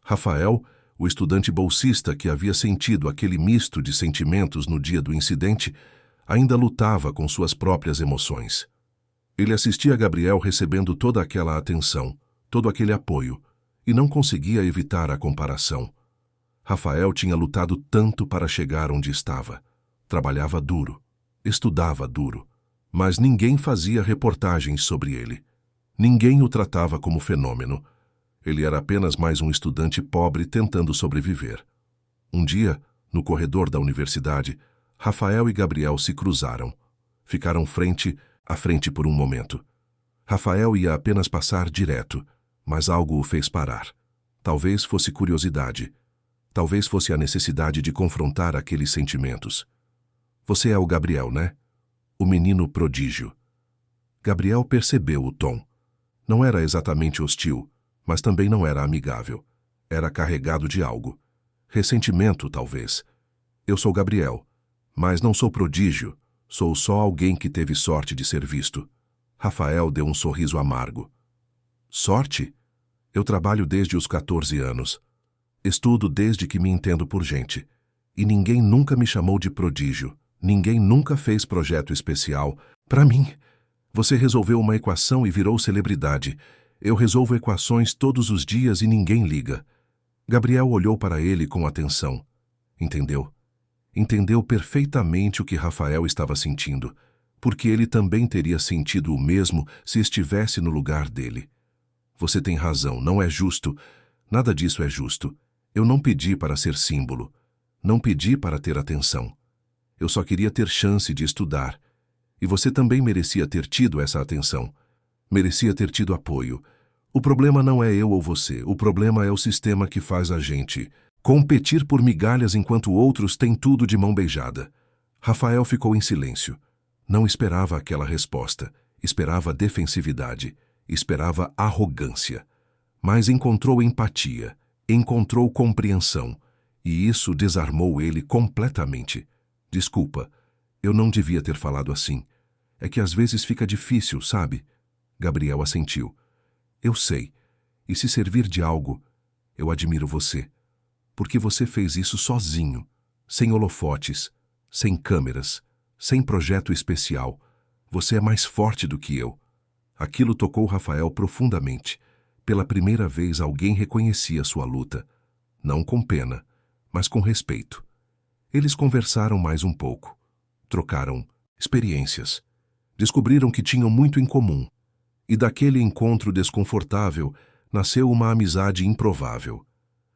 Rafael, o estudante bolsista que havia sentido aquele misto de sentimentos no dia do incidente, ainda lutava com suas próprias emoções. Ele assistia Gabriel recebendo toda aquela atenção, todo aquele apoio, e não conseguia evitar a comparação. Rafael tinha lutado tanto para chegar onde estava. Trabalhava duro, estudava duro, mas ninguém fazia reportagens sobre ele. Ninguém o tratava como fenômeno. Ele era apenas mais um estudante pobre tentando sobreviver. Um dia, no corredor da universidade, Rafael e Gabriel se cruzaram. Ficaram frente a frente por um momento. Rafael ia apenas passar direto, mas algo o fez parar. Talvez fosse curiosidade. Talvez fosse a necessidade de confrontar aqueles sentimentos. Você é o Gabriel, né? O menino prodígio. Gabriel percebeu o tom. Não era exatamente hostil, mas também não era amigável. Era carregado de algo. Ressentimento, talvez. Eu sou Gabriel, mas não sou prodígio. Sou só alguém que teve sorte de ser visto. Rafael deu um sorriso amargo. Sorte? Eu trabalho desde os 14 anos. Estudo desde que me entendo por gente. E ninguém nunca me chamou de prodígio. Ninguém nunca fez projeto especial. Para mim, você resolveu uma equação e virou celebridade. Eu resolvo equações todos os dias e ninguém liga. Gabriel olhou para ele com atenção. Entendeu? Entendeu perfeitamente o que Rafael estava sentindo, porque ele também teria sentido o mesmo se estivesse no lugar dele. Você tem razão, não é justo. Nada disso é justo. Eu não pedi para ser símbolo. Não pedi para ter atenção. Eu só queria ter chance de estudar. E você também merecia ter tido essa atenção. Merecia ter tido apoio. O problema não é eu ou você. O problema é o sistema que faz a gente competir por migalhas enquanto outros têm tudo de mão beijada. Rafael ficou em silêncio. Não esperava aquela resposta. Esperava defensividade. Esperava arrogância. Mas encontrou empatia. Encontrou compreensão. E isso desarmou ele completamente. Desculpa, eu não devia ter falado assim. É que às vezes fica difícil, sabe? Gabriel assentiu. Eu sei. E se servir de algo, eu admiro você. Porque você fez isso sozinho, sem holofotes, sem câmeras, sem projeto especial. Você é mais forte do que eu. Aquilo tocou Rafael profundamente. pela primeira vez alguém reconhecia sua luta, não com pena, mas com respeito. Eles conversaram mais um pouco, trocaram experiências, descobriram que tinham muito em comum, e daquele encontro desconfortável nasceu uma amizade improvável.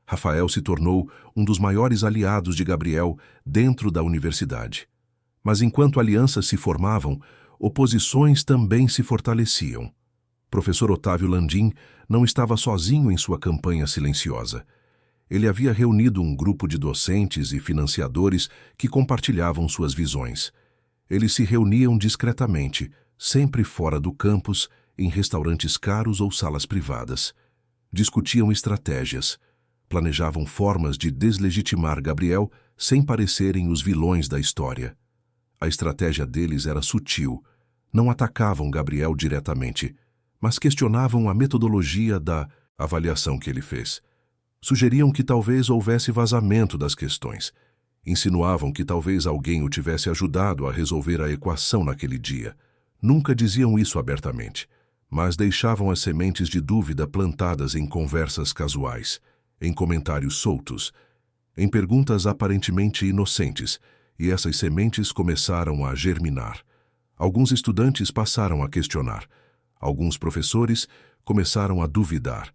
Rafael se tornou um dos maiores aliados de Gabriel dentro da universidade. Mas enquanto alianças se formavam, oposições também se fortaleciam. Professor Otávio Landim não estava sozinho em sua campanha silenciosa. Ele havia reunido um grupo de docentes e financiadores que compartilhavam suas visões. Eles se reuniam discretamente, sempre fora do campus, em restaurantes caros ou salas privadas. Discutiam estratégias. Planejavam formas de deslegitimar Gabriel sem parecerem os vilões da história. A estratégia deles era sutil. Não atacavam Gabriel diretamente, mas questionavam a metodologia da avaliação que ele fez. Sugeriam que talvez houvesse vazamento das questões. Insinuavam que talvez alguém o tivesse ajudado a resolver a equação naquele dia. Nunca diziam isso abertamente, mas deixavam as sementes de dúvida plantadas em conversas casuais, em comentários soltos, em perguntas aparentemente inocentes, e essas sementes começaram a germinar. Alguns estudantes passaram a questionar. Alguns professores começaram a duvidar.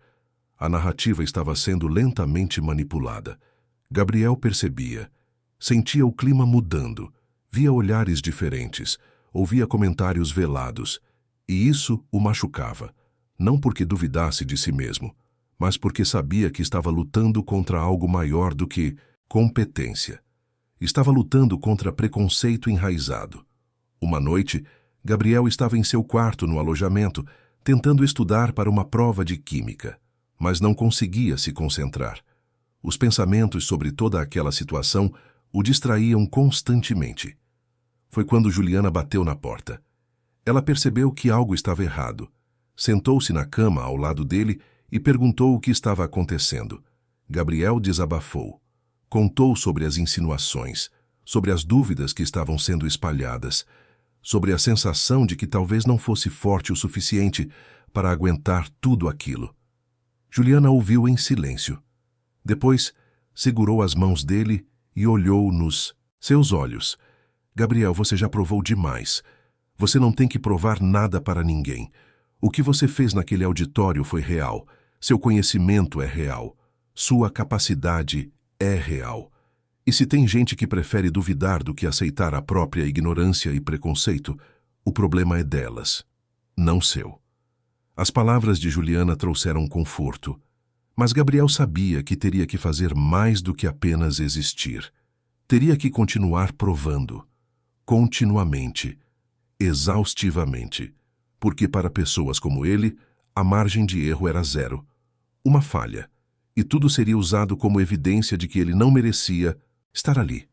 A narrativa estava sendo lentamente manipulada. Gabriel percebia. Sentia o clima mudando. Via olhares diferentes. Ouvia comentários velados. E isso o machucava. Não porque duvidasse de si mesmo, mas porque sabia que estava lutando contra algo maior do que competência. Estava lutando contra preconceito enraizado. Uma noite, Gabriel estava em seu quarto no alojamento, tentando estudar para uma prova de química, mas não conseguia se concentrar. Os pensamentos sobre toda aquela situação o distraíam constantemente. Foi quando Juliana bateu na porta. Ela percebeu que algo estava errado. Sentou-se na cama ao lado dele e perguntou o que estava acontecendo. Gabriel desabafou. Contou sobre as insinuações, sobre as dúvidas que estavam sendo espalhadas, sobre a sensação de que talvez não fosse forte o suficiente para aguentar tudo aquilo. Juliana ouviu em silêncio. Depois, segurou as mãos dele e olhou nos seus olhos. Gabriel, você já provou demais. Você não tem que provar nada para ninguém. O que você fez naquele auditório foi real. Seu conhecimento é real. Sua capacidade é real. E se tem gente que prefere duvidar do que aceitar a própria ignorância e preconceito, o problema é delas, não seu. As palavras de Juliana trouxeram conforto, mas Gabriel sabia que teria que fazer mais do que apenas existir. Teria que continuar provando, continuamente, exaustivamente, porque para pessoas como ele, a margem de erro era zero, uma falha, e tudo seria usado como evidência de que ele não merecia estar ali.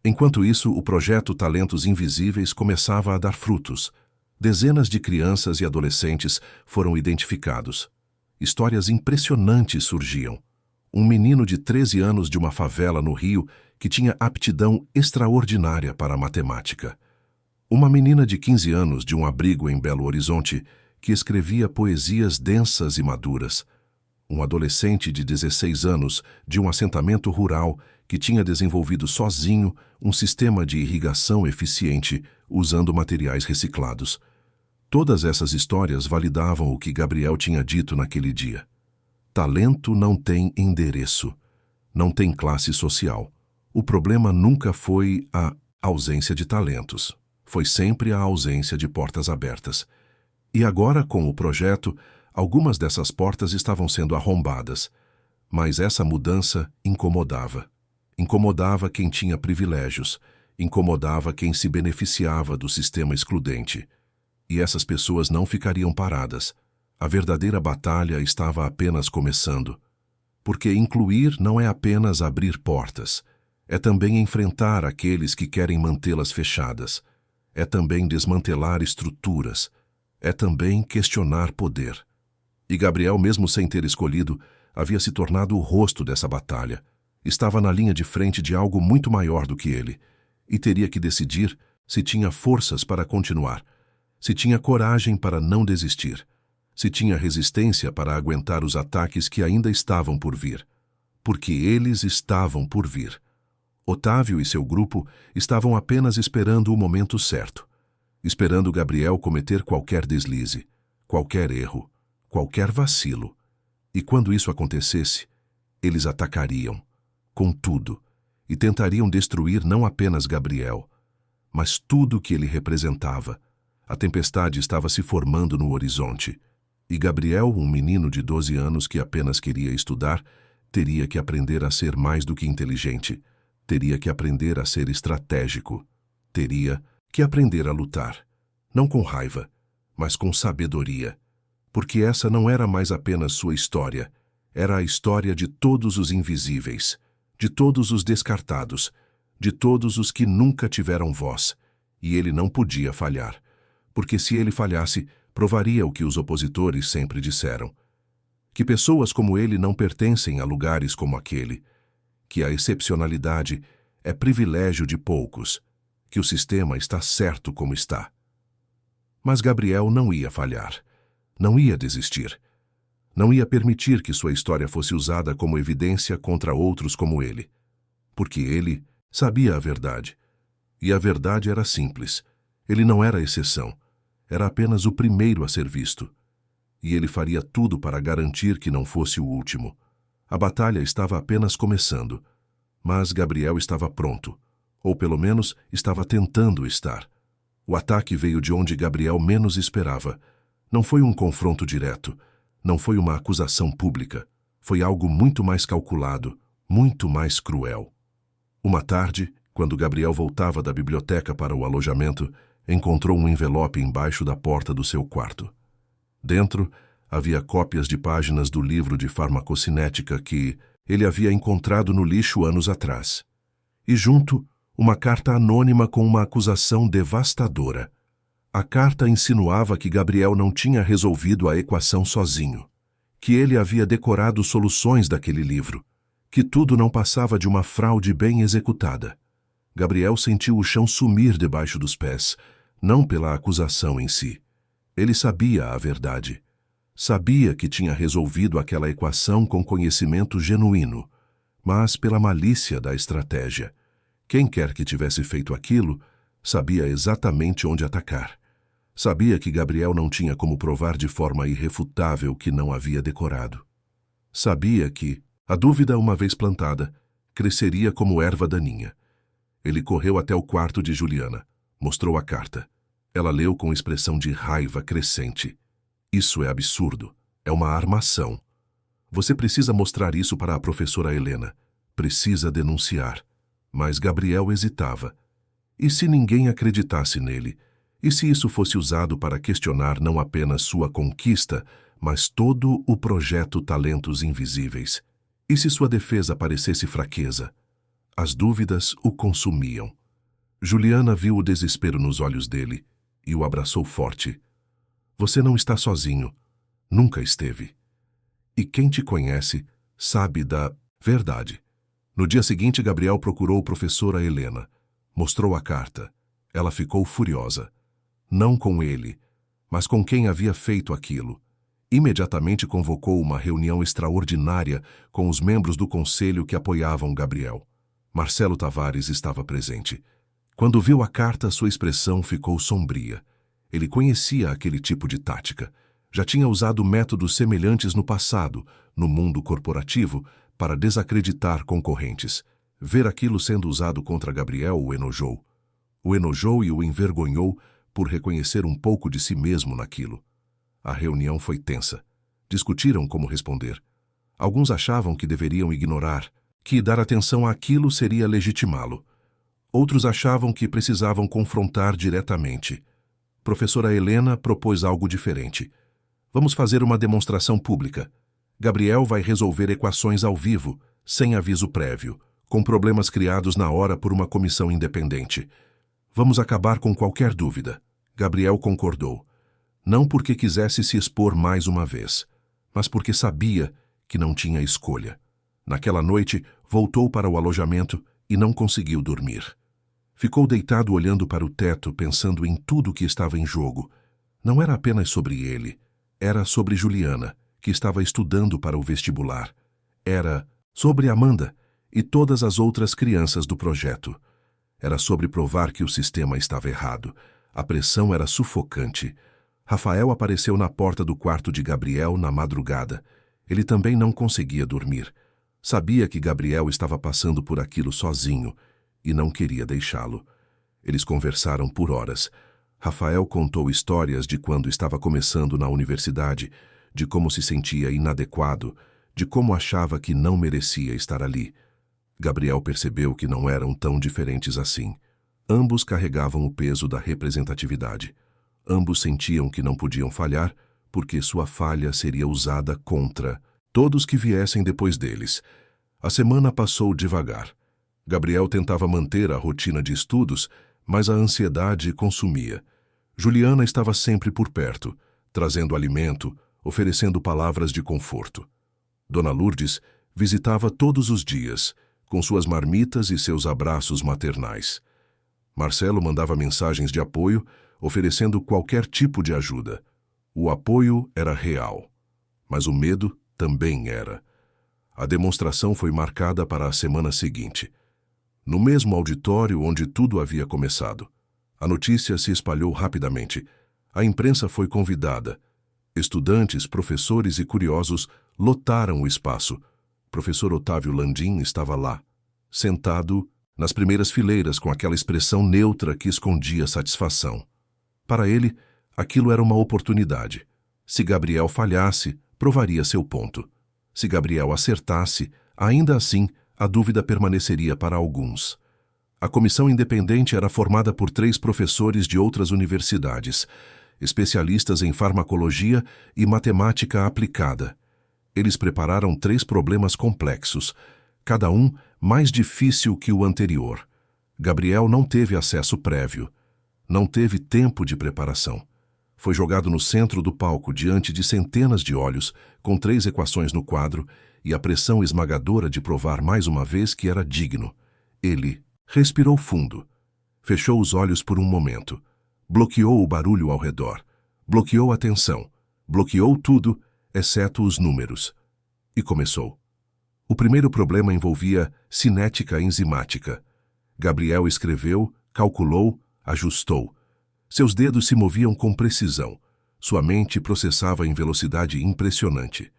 Enquanto isso, o projeto Talentos Invisíveis começava a dar frutos. Dezenas de crianças e adolescentes foram identificados. Histórias impressionantes surgiam. Um menino de 13 anos de uma favela no Rio que tinha aptidão extraordinária para a matemática. Uma menina de 15 anos de um abrigo em Belo Horizonte que escrevia poesias densas e maduras. Um adolescente de 16 anos de um assentamento rural que tinha desenvolvido sozinho um sistema de irrigação eficiente usando materiais reciclados. Todas essas histórias validavam o que Gabriel tinha dito naquele dia. Talento não tem endereço, não tem classe social. O problema nunca foi a ausência de talentos, foi sempre a ausência de portas abertas. E agora, com o projeto, algumas dessas portas estavam sendo arrombadas, mas essa mudança incomodava. Incomodava quem tinha privilégios, incomodava quem se beneficiava do sistema excludente. E essas pessoas não ficariam paradas. A verdadeira batalha estava apenas começando. Porque incluir não é apenas abrir portas, é também enfrentar aqueles que querem mantê-las fechadas, é também desmantelar estruturas, é também questionar poder. E Gabriel, mesmo sem ter escolhido, havia se tornado o rosto dessa batalha. Estava na linha de frente de algo muito maior do que ele, e teria que decidir se tinha forças para continuar, se tinha coragem para não desistir. se tinha resistência para aguentar os ataques que ainda estavam por vir. Porque eles estavam por vir. Otávio e seu grupo estavam apenas esperando o momento certo, esperando Gabriel cometer qualquer deslize, qualquer erro, qualquer vacilo. E quando isso acontecesse, eles atacariam, com tudo, e tentariam destruir não apenas Gabriel, mas tudo o que ele representava. A tempestade estava se formando no horizonte, e Gabriel, um menino de 12 anos que apenas queria estudar, teria que aprender a ser mais do que inteligente, teria que aprender a ser estratégico, teria que aprender a lutar, não com raiva, mas com sabedoria, porque essa não era mais apenas sua história, era a história de todos os invisíveis, de todos os descartados, de todos os que nunca tiveram voz, e ele não podia falhar, porque se ele falhasse, provaria o que os opositores sempre disseram, que pessoas como ele não pertencem a lugares como aquele, que a excepcionalidade é privilégio de poucos, que o sistema está certo como está. Mas Gabriel não ia falhar, não ia desistir, não ia permitir que sua história fosse usada como evidência contra outros como ele, porque ele sabia a verdade, e a verdade era simples, ele não era exceção, era apenas o primeiro a ser visto, e ele faria tudo para garantir que não fosse o último. A batalha estava apenas começando, mas Gabriel estava pronto, ou pelo menos estava tentando estar. O ataque veio de onde Gabriel menos esperava. Não foi um confronto direto, não foi uma acusação pública, foi algo muito mais calculado, muito mais cruel. Uma tarde, quando Gabriel voltava da biblioteca para o alojamento, encontrou um envelope embaixo da porta do seu quarto. Dentro, havia cópias de páginas do livro de farmacocinética que ele havia encontrado no lixo anos atrás. E junto, uma carta anônima com uma acusação devastadora. A carta insinuava que Gabriel não tinha resolvido a equação sozinho, que ele havia decorado soluções daquele livro, que tudo não passava de uma fraude bem executada. Gabriel sentiu o chão sumir debaixo dos pés, não pela acusação em si. Ele sabia a verdade. Sabia que tinha resolvido aquela equação com conhecimento genuíno, mas pela malícia da estratégia. Quem quer que tivesse feito aquilo, sabia exatamente onde atacar. Sabia que Gabriel não tinha como provar de forma irrefutável que não havia decorado. Sabia que, a dúvida uma vez plantada, cresceria como erva daninha. Ele correu até o quarto de Juliana, mostrou a carta. Ela leu com expressão de raiva crescente. Isso é absurdo. É uma armação. Você precisa mostrar isso para a professora Helena. Precisa denunciar. Mas Gabriel hesitava. E se ninguém acreditasse nele? E se isso fosse usado para questionar não apenas sua conquista, mas todo o projeto Talentos Invisíveis? E se sua defesa parecesse fraqueza? As dúvidas o consumiam. Juliana viu o desespero nos olhos dele e o abraçou forte. Você não está sozinho. Nunca esteve. E quem te conhece sabe da verdade. No dia seguinte, Gabriel procurou a professora Helena. Mostrou a carta. Ela ficou furiosa. Não com ele, mas com quem havia feito aquilo. Imediatamente convocou uma reunião extraordinária com os membros do conselho que apoiavam Gabriel. Marcelo Tavares estava presente. Quando viu a carta, sua expressão ficou sombria. Ele conhecia aquele tipo de tática. Já tinha usado métodos semelhantes no passado, no mundo corporativo, para desacreditar concorrentes. Ver aquilo sendo usado contra Gabriel o enojou. O enojou e o envergonhou por reconhecer um pouco de si mesmo naquilo. A reunião foi tensa. Discutiram como responder. Alguns achavam que deveriam ignorar, que dar atenção àquilo seria legitimá-lo. Outros achavam que precisavam confrontar diretamente. Professora Helena propôs algo diferente. Vamos fazer uma demonstração pública. Gabriel vai resolver equações ao vivo, sem aviso prévio, com problemas criados na hora por uma comissão independente. Vamos acabar com qualquer dúvida. Gabriel concordou. Não porque quisesse se expor mais uma vez, mas porque sabia que não tinha escolha. Naquela noite, voltou para o alojamento e não conseguiu dormir. Ficou deitado olhando para o teto, pensando em tudo que estava em jogo. Não era apenas sobre ele. Era sobre Juliana, que estava estudando para o vestibular. Era sobre Amanda e todas as outras crianças do projeto. Era sobre provar que o sistema estava errado. A pressão era sufocante. Rafael apareceu na porta do quarto de Gabriel na madrugada. Ele também não conseguia dormir. Sabia que Gabriel estava passando por aquilo sozinho e não queria deixá-lo. Eles conversaram por horas. Rafael contou histórias de quando estava começando na universidade, de como se sentia inadequado, de como achava que não merecia estar ali. Gabriel percebeu que não eram tão diferentes assim. Ambos carregavam o peso da representatividade. Ambos sentiam que não podiam falhar, porque sua falha seria usada contra todos que viessem depois deles. A semana passou devagar. Gabriel tentava manter a rotina de estudos, mas a ansiedade consumia. Juliana estava sempre por perto, trazendo alimento, oferecendo palavras de conforto. Dona Lourdes visitava todos os dias, com suas marmitas e seus abraços maternais. Marcelo mandava mensagens de apoio, oferecendo qualquer tipo de ajuda. O apoio era real, mas o medo também era. A demonstração foi marcada para a semana seguinte. No mesmo auditório onde tudo havia começado. A notícia se espalhou rapidamente. A imprensa foi convidada. Estudantes, professores e curiosos lotaram o espaço. Professor Otávio Landim estava lá, sentado nas primeiras fileiras com aquela expressão neutra que escondia satisfação. Para ele, aquilo era uma oportunidade. Se Gabriel falhasse, provaria seu ponto. Se Gabriel acertasse, ainda assim, a dúvida permaneceria para alguns. A comissão independente era formada por 3 professores de outras universidades, especialistas em farmacologia e matemática aplicada. Eles prepararam 3 problemas complexos, cada um mais difícil que o anterior. Gabriel não teve acesso prévio. Não teve tempo de preparação. Foi jogado no centro do palco diante de centenas de olhos, com 3 equações no quadro e a pressão esmagadora de provar mais uma vez que era digno. Ele respirou fundo. Fechou os olhos por um momento. Bloqueou o barulho ao redor. Bloqueou a atenção. Bloqueou tudo, exceto os números. E começou. O primeiro problema envolvia cinética enzimática. Gabriel escreveu, calculou, ajustou. Seus dedos se moviam com precisão. Sua mente processava em velocidade impressionante.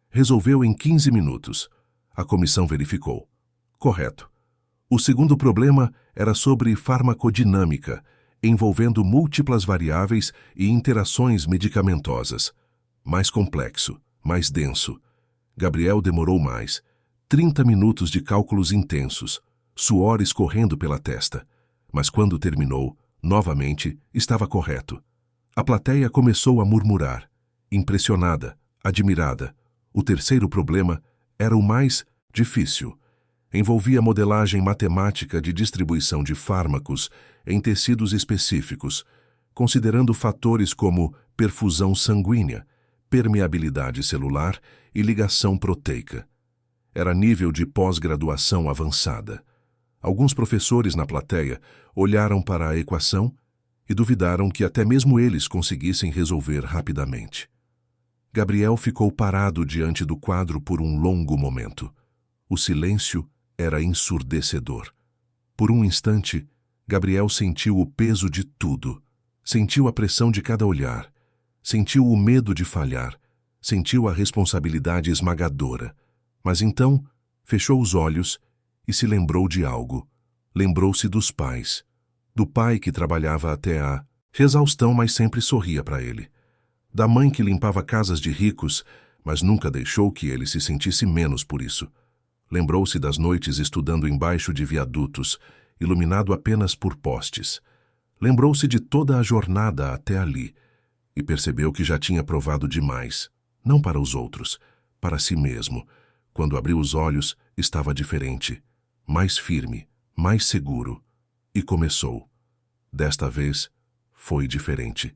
Resolveu em 15 minutos. A comissão verificou. Correto. O segundo problema era sobre farmacodinâmica, envolvendo múltiplas variáveis e interações medicamentosas. Mais complexo, mais denso. Gabriel demorou mais. 30 minutos de cálculos intensos, suor escorrendo pela testa. Mas quando terminou, novamente, estava correto. A plateia começou a murmurar, impressionada, admirada. O terceiro problema era o mais difícil. Envolvia modelagem matemática de distribuição de fármacos em tecidos específicos, considerando fatores como perfusão sanguínea, permeabilidade celular e ligação proteica. Era nível de pós-graduação avançada. Alguns professores na plateia olharam para a equação e duvidaram que até mesmo eles conseguissem resolver rapidamente. Gabriel ficou parado diante do quadro por um longo momento. O silêncio era ensurdecedor. Por um instante, Gabriel sentiu o peso de tudo. Sentiu a pressão de cada olhar. Sentiu o medo de falhar. Sentiu a responsabilidade esmagadora. Mas então, fechou os olhos e se lembrou de algo. Lembrou-se dos pais. Do pai que trabalhava até a exaustão, mas sempre sorria para ele. Da mãe que limpava casas de ricos, mas nunca deixou que ele se sentisse menos por isso. Lembrou-se das noites estudando embaixo de viadutos, iluminado apenas por postes. Lembrou-se de toda a jornada até ali e percebeu que já tinha provado demais, não para os outros, para si mesmo. Quando abriu os olhos, estava diferente, mais firme, mais seguro. E começou. Desta vez, foi diferente.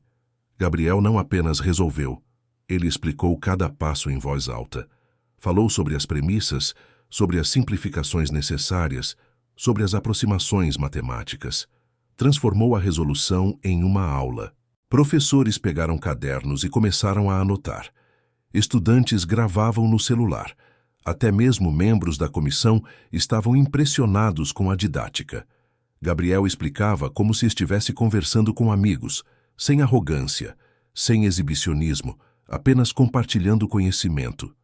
Gabriel não apenas resolveu, ele explicou cada passo em voz alta. Falou sobre as premissas, sobre as simplificações necessárias, sobre as aproximações matemáticas. Transformou a resolução em uma aula. Professores pegaram cadernos e começaram a anotar. Estudantes gravavam no celular. Até mesmo membros da comissão estavam impressionados com a didática. Gabriel explicava como se estivesse conversando com amigos, sem arrogância, sem exibicionismo, apenas compartilhando conhecimento.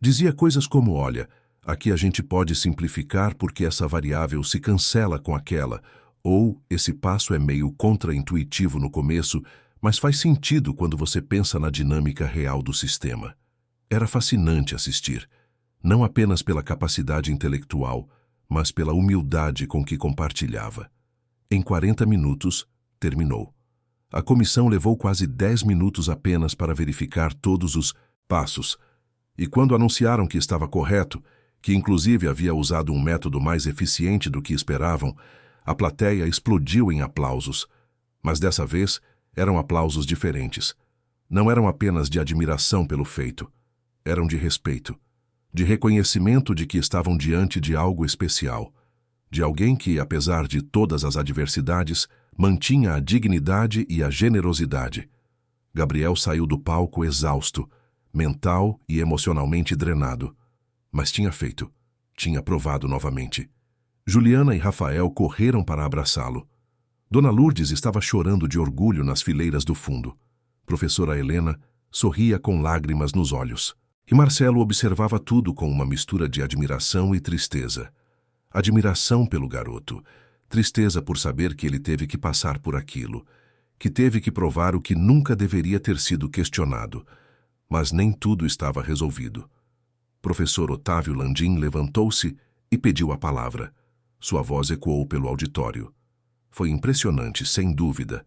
Dizia coisas como: olha, aqui a gente pode simplificar porque essa variável se cancela com aquela, ou esse passo é meio contraintuitivo no começo, mas faz sentido quando você pensa na dinâmica real do sistema. Era fascinante assistir, não apenas pela capacidade intelectual, mas pela humildade com que compartilhava. Em 40 minutos, terminou. A comissão levou quase 10 minutos apenas para verificar todos os passos, e quando anunciaram que estava correto, que inclusive havia usado um método mais eficiente do que esperavam, a plateia explodiu em aplausos. Mas dessa vez, eram aplausos diferentes. Não eram apenas de admiração pelo feito, eram de respeito, de reconhecimento de que estavam diante de algo especial, de alguém que, apesar de todas as adversidades, mantinha a dignidade e a generosidade. Gabriel saiu do palco exausto, mental e emocionalmente drenado. Mas tinha feito, tinha provado novamente. Juliana e Rafael correram para abraçá-lo. Dona Lourdes estava chorando de orgulho nas fileiras do fundo. Professora Helena sorria com lágrimas nos olhos. E Marcelo observava tudo com uma mistura de admiração e tristeza. Admiração pelo garoto, tristeza por saber que ele teve que passar por aquilo, que teve que provar o que nunca deveria ter sido questionado. Mas nem tudo estava resolvido. Professor Otávio Landim levantou-se e pediu a palavra. Sua voz ecoou pelo auditório. Foi impressionante, sem dúvida,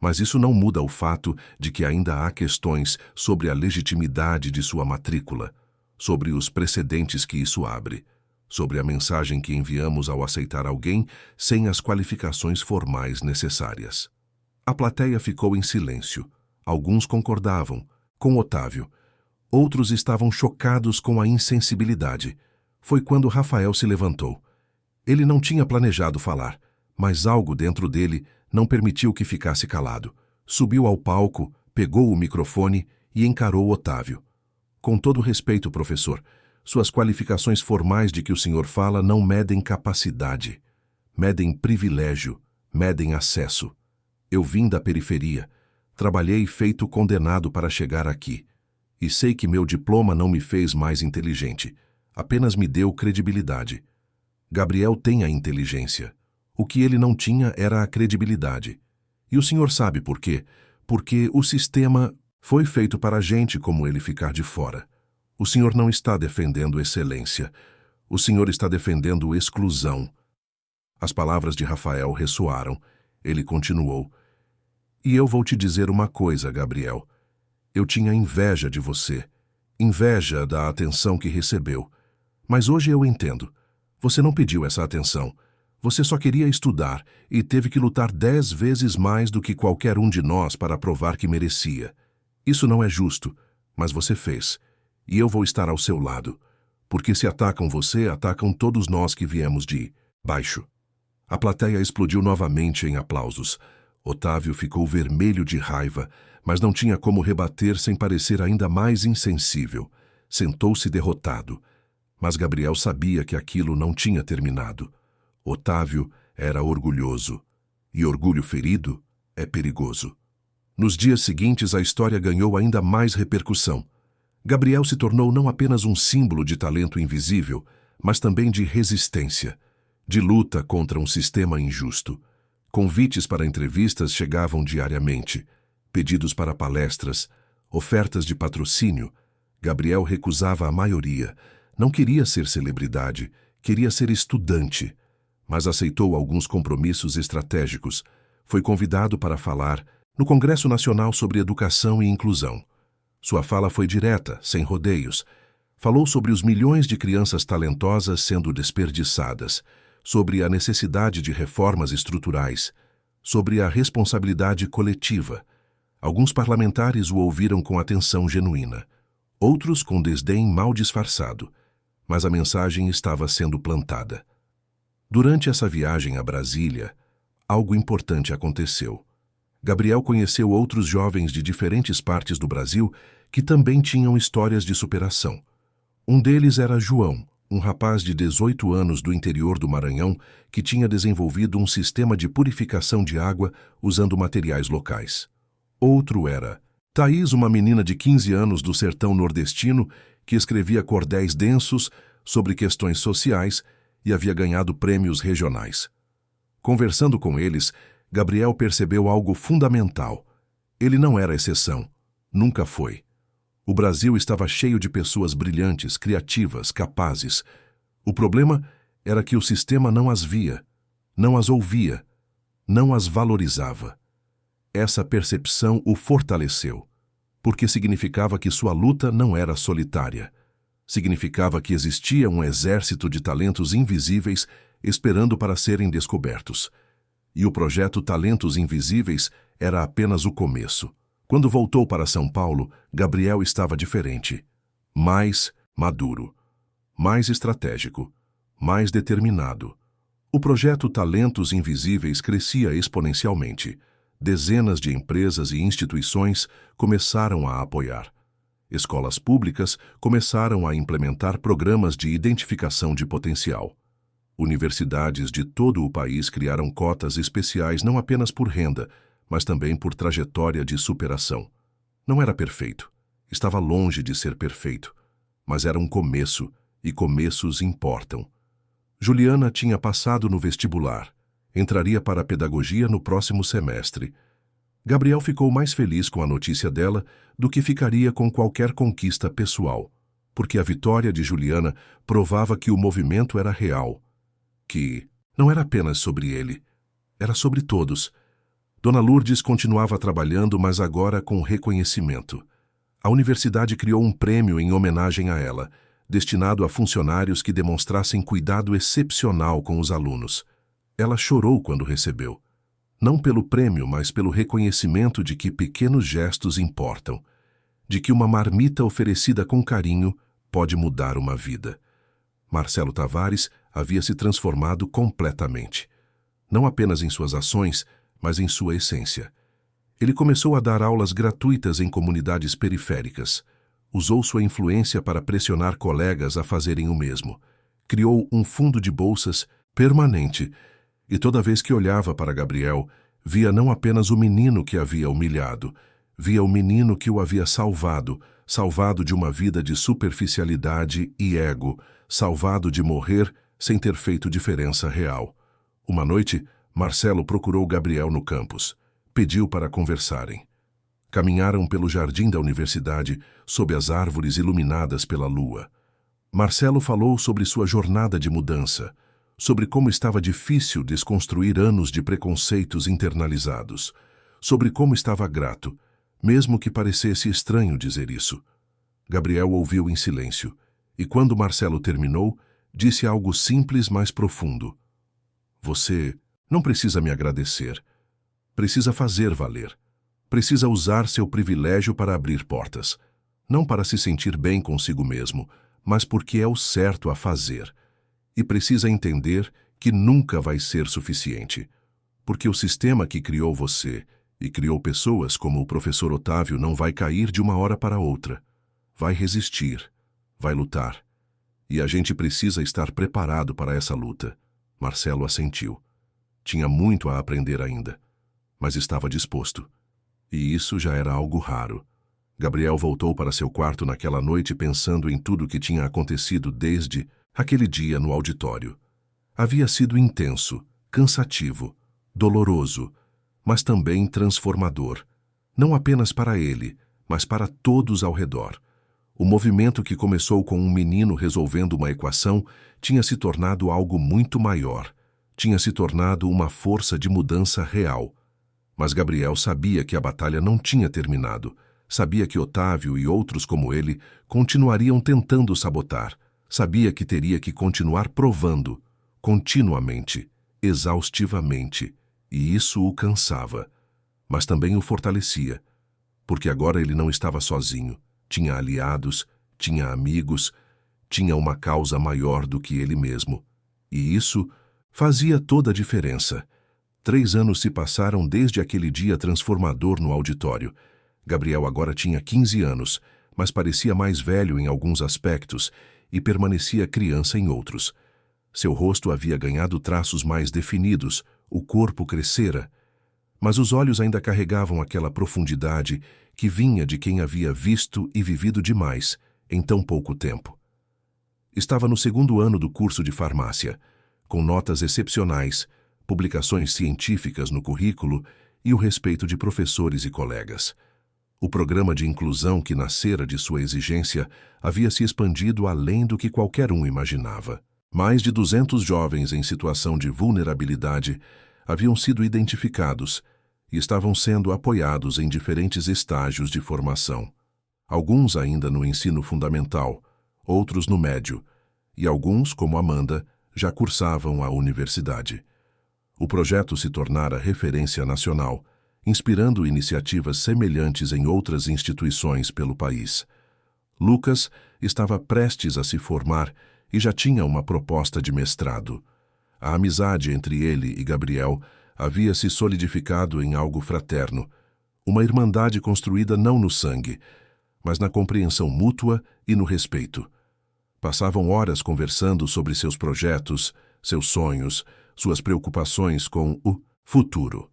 mas isso não muda o fato de que ainda há questões sobre a legitimidade de sua matrícula, sobre os precedentes que isso abre, sobre a mensagem que enviamos ao aceitar alguém sem as qualificações formais necessárias. A plateia ficou em silêncio. Alguns concordavam com Otávio. Outros estavam chocados com a insensibilidade. Foi quando Rafael se levantou. Ele não tinha planejado falar, mas algo dentro dele não permitiu que ficasse calado. Subiu ao palco, pegou o microfone e encarou Otávio. Com todo respeito, professor, suas qualificações formais de que o senhor fala não medem capacidade. Medem privilégio, medem acesso. Eu vim da periferia. Trabalhei feito condenado para chegar aqui. E sei que meu diploma não me fez mais inteligente, apenas me deu credibilidade. Gabriel tem a inteligência. O que ele não tinha era a credibilidade. E o senhor sabe por quê? Porque o sistema foi feito para a gente como ele ficar de fora. O senhor não está defendendo excelência. O senhor está defendendo exclusão. As palavras de Rafael ressoaram. Ele continuou. E eu vou te dizer uma coisa, Gabriel. Eu tinha inveja de você. Inveja da atenção que recebeu. Mas hoje eu entendo. Você não pediu essa atenção. Você só queria estudar e teve que lutar 10 vezes mais do que qualquer um de nós para provar que merecia. Isso não é justo, mas você fez. E eu vou estar ao seu lado. Porque se atacam você, atacam todos nós que viemos de baixo. A plateia explodiu novamente em aplausos. Otávio ficou vermelho de raiva, mas não tinha como rebater sem parecer ainda mais insensível. Sentou-se derrotado. Mas Gabriel sabia que aquilo não tinha terminado. Otávio era orgulhoso. E orgulho ferido é perigoso. Nos dias seguintes, a história ganhou ainda mais repercussão. Gabriel se tornou não apenas um símbolo de talento invisível, mas também de resistência, de luta contra um sistema injusto. Convites para entrevistas chegavam diariamente, pedidos para palestras, ofertas de patrocínio. Gabriel recusava a maioria. Não queria ser celebridade, queria ser estudante, mas aceitou alguns compromissos estratégicos. Foi convidado para falar no Congresso Nacional sobre Educação e Inclusão. Sua fala foi direta, sem rodeios. Falou sobre os milhões de crianças talentosas sendo desperdiçadas, sobre a necessidade de reformas estruturais, sobre a responsabilidade coletiva. Alguns parlamentares o ouviram com atenção genuína, outros com desdém mal disfarçado, mas a mensagem estava sendo plantada. Durante essa viagem a Brasília, algo importante aconteceu. Gabriel conheceu outros jovens de diferentes partes do Brasil que também tinham histórias de superação. Um deles era João, um rapaz de 18 anos do interior do Maranhão que tinha desenvolvido um sistema de purificação de água usando materiais locais. Outro era Thaís, uma menina de 15 anos do sertão nordestino que escrevia cordéis densos sobre questões sociais e havia ganhado prêmios regionais. Conversando com eles, Gabriel percebeu algo fundamental. Ele não era exceção. Nunca foi. O Brasil estava cheio de pessoas brilhantes, criativas, capazes. O problema era que o sistema não as via, não as ouvia, não as valorizava. Essa percepção o fortaleceu, porque significava que sua luta não era solitária. Significava que existia um exército de talentos invisíveis esperando para serem descobertos. E o projeto Talentos Invisíveis era apenas o começo. Quando voltou para São Paulo, Gabriel estava diferente. Mais maduro, mais estratégico, mais determinado. O projeto Talentos Invisíveis crescia exponencialmente. Dezenas de empresas e instituições começaram a apoiar. Escolas públicas começaram a implementar programas de identificação de potencial. Universidades de todo o país criaram cotas especiais não apenas por renda, mas também por trajetória de superação. Não era perfeito, estava longe de ser perfeito, mas era um começo, e começos importam. Juliana tinha passado no vestibular, entraria para a pedagogia no próximo semestre. Gabriel ficou mais feliz com a notícia dela do que ficaria com qualquer conquista pessoal, porque a vitória de Juliana provava que o movimento era real, que não era apenas sobre ele, era sobre todos. Dona Lourdes continuava trabalhando, mas agora com reconhecimento. A universidade criou um prêmio em homenagem a ela, destinado a funcionários que demonstrassem cuidado excepcional com os alunos. Ela chorou quando recebeu. Não pelo prêmio, mas pelo reconhecimento de que pequenos gestos importam, de que uma marmita oferecida com carinho pode mudar uma vida. Marcelo Tavares havia se transformado completamente. Não apenas em suas ações, mas em sua essência. Ele começou a dar aulas gratuitas em comunidades periféricas. Usou sua influência para pressionar colegas a fazerem o mesmo. Criou um fundo de bolsas permanente. E toda vez que olhava para Gabriel, via não apenas o menino que havia humilhado, via o menino que o havia salvado, salvado de uma vida de superficialidade e ego, salvado de morrer sem ter feito diferença real. Uma noite, Marcelo procurou Gabriel no campus. Pediu para conversarem. Caminharam pelo jardim da universidade, sob as árvores iluminadas pela lua. Marcelo falou sobre sua jornada de mudança, sobre como estava difícil desconstruir anos de preconceitos internalizados, sobre como estava grato, mesmo que parecesse estranho dizer isso. Gabriel ouviu em silêncio, e quando Marcelo terminou, disse algo simples, mas profundo. Você não precisa me agradecer. Precisa fazer valer. Precisa usar seu privilégio para abrir portas. Não para se sentir bem consigo mesmo, mas porque é o certo a fazer. E precisa entender que nunca vai ser suficiente. Porque o sistema que criou você e criou pessoas como o professor Otávio não vai cair de uma hora para outra. Vai resistir. Vai lutar. E a gente precisa estar preparado para essa luta. Marcelo assentiu. Tinha muito a aprender ainda, mas estava disposto. E isso já era algo raro. Gabriel voltou para seu quarto naquela noite pensando em tudo que tinha acontecido desde aquele dia no auditório. Havia sido intenso, cansativo, doloroso, mas também transformador. Não apenas para ele, mas para todos ao redor. O movimento que começou com um menino resolvendo uma equação tinha se tornado algo muito maior. Tinha se tornado uma força de mudança real. Mas Gabriel sabia que a batalha não tinha terminado. Sabia que Otávio e outros como ele continuariam tentando sabotar. Sabia que teria que continuar provando, continuamente, exaustivamente. E isso o cansava. Mas também o fortalecia. Porque agora ele não estava sozinho. Tinha aliados, tinha amigos, tinha uma causa maior do que ele mesmo. E isso fazia toda a diferença. 3 anos se passaram desde aquele dia transformador no auditório. Gabriel agora tinha 15 anos, mas parecia mais velho em alguns aspectos e permanecia criança em outros. Seu rosto havia ganhado traços mais definidos, o corpo crescera, mas os olhos ainda carregavam aquela profundidade que vinha de quem havia visto e vivido demais em tão pouco tempo. Estava no 2º ano do curso de farmácia, com notas excepcionais, publicações científicas no currículo e o respeito de professores e colegas. O programa de inclusão que nascera de sua exigência havia se expandido além do que qualquer um imaginava. Mais de 200 jovens em situação de vulnerabilidade haviam sido identificados e estavam sendo apoiados em diferentes estágios de formação. Alguns ainda no ensino fundamental, outros no médio, e alguns, como Amanda, já cursavam a universidade. O projeto se tornara referência nacional, inspirando iniciativas semelhantes em outras instituições pelo país. Lucas estava prestes a se formar e já tinha uma proposta de mestrado. A amizade entre ele e Gabriel havia se solidificado em algo fraterno, uma irmandade construída não no sangue, mas na compreensão mútua e no respeito. Passavam horas conversando sobre seus projetos, seus sonhos, suas preocupações com o futuro.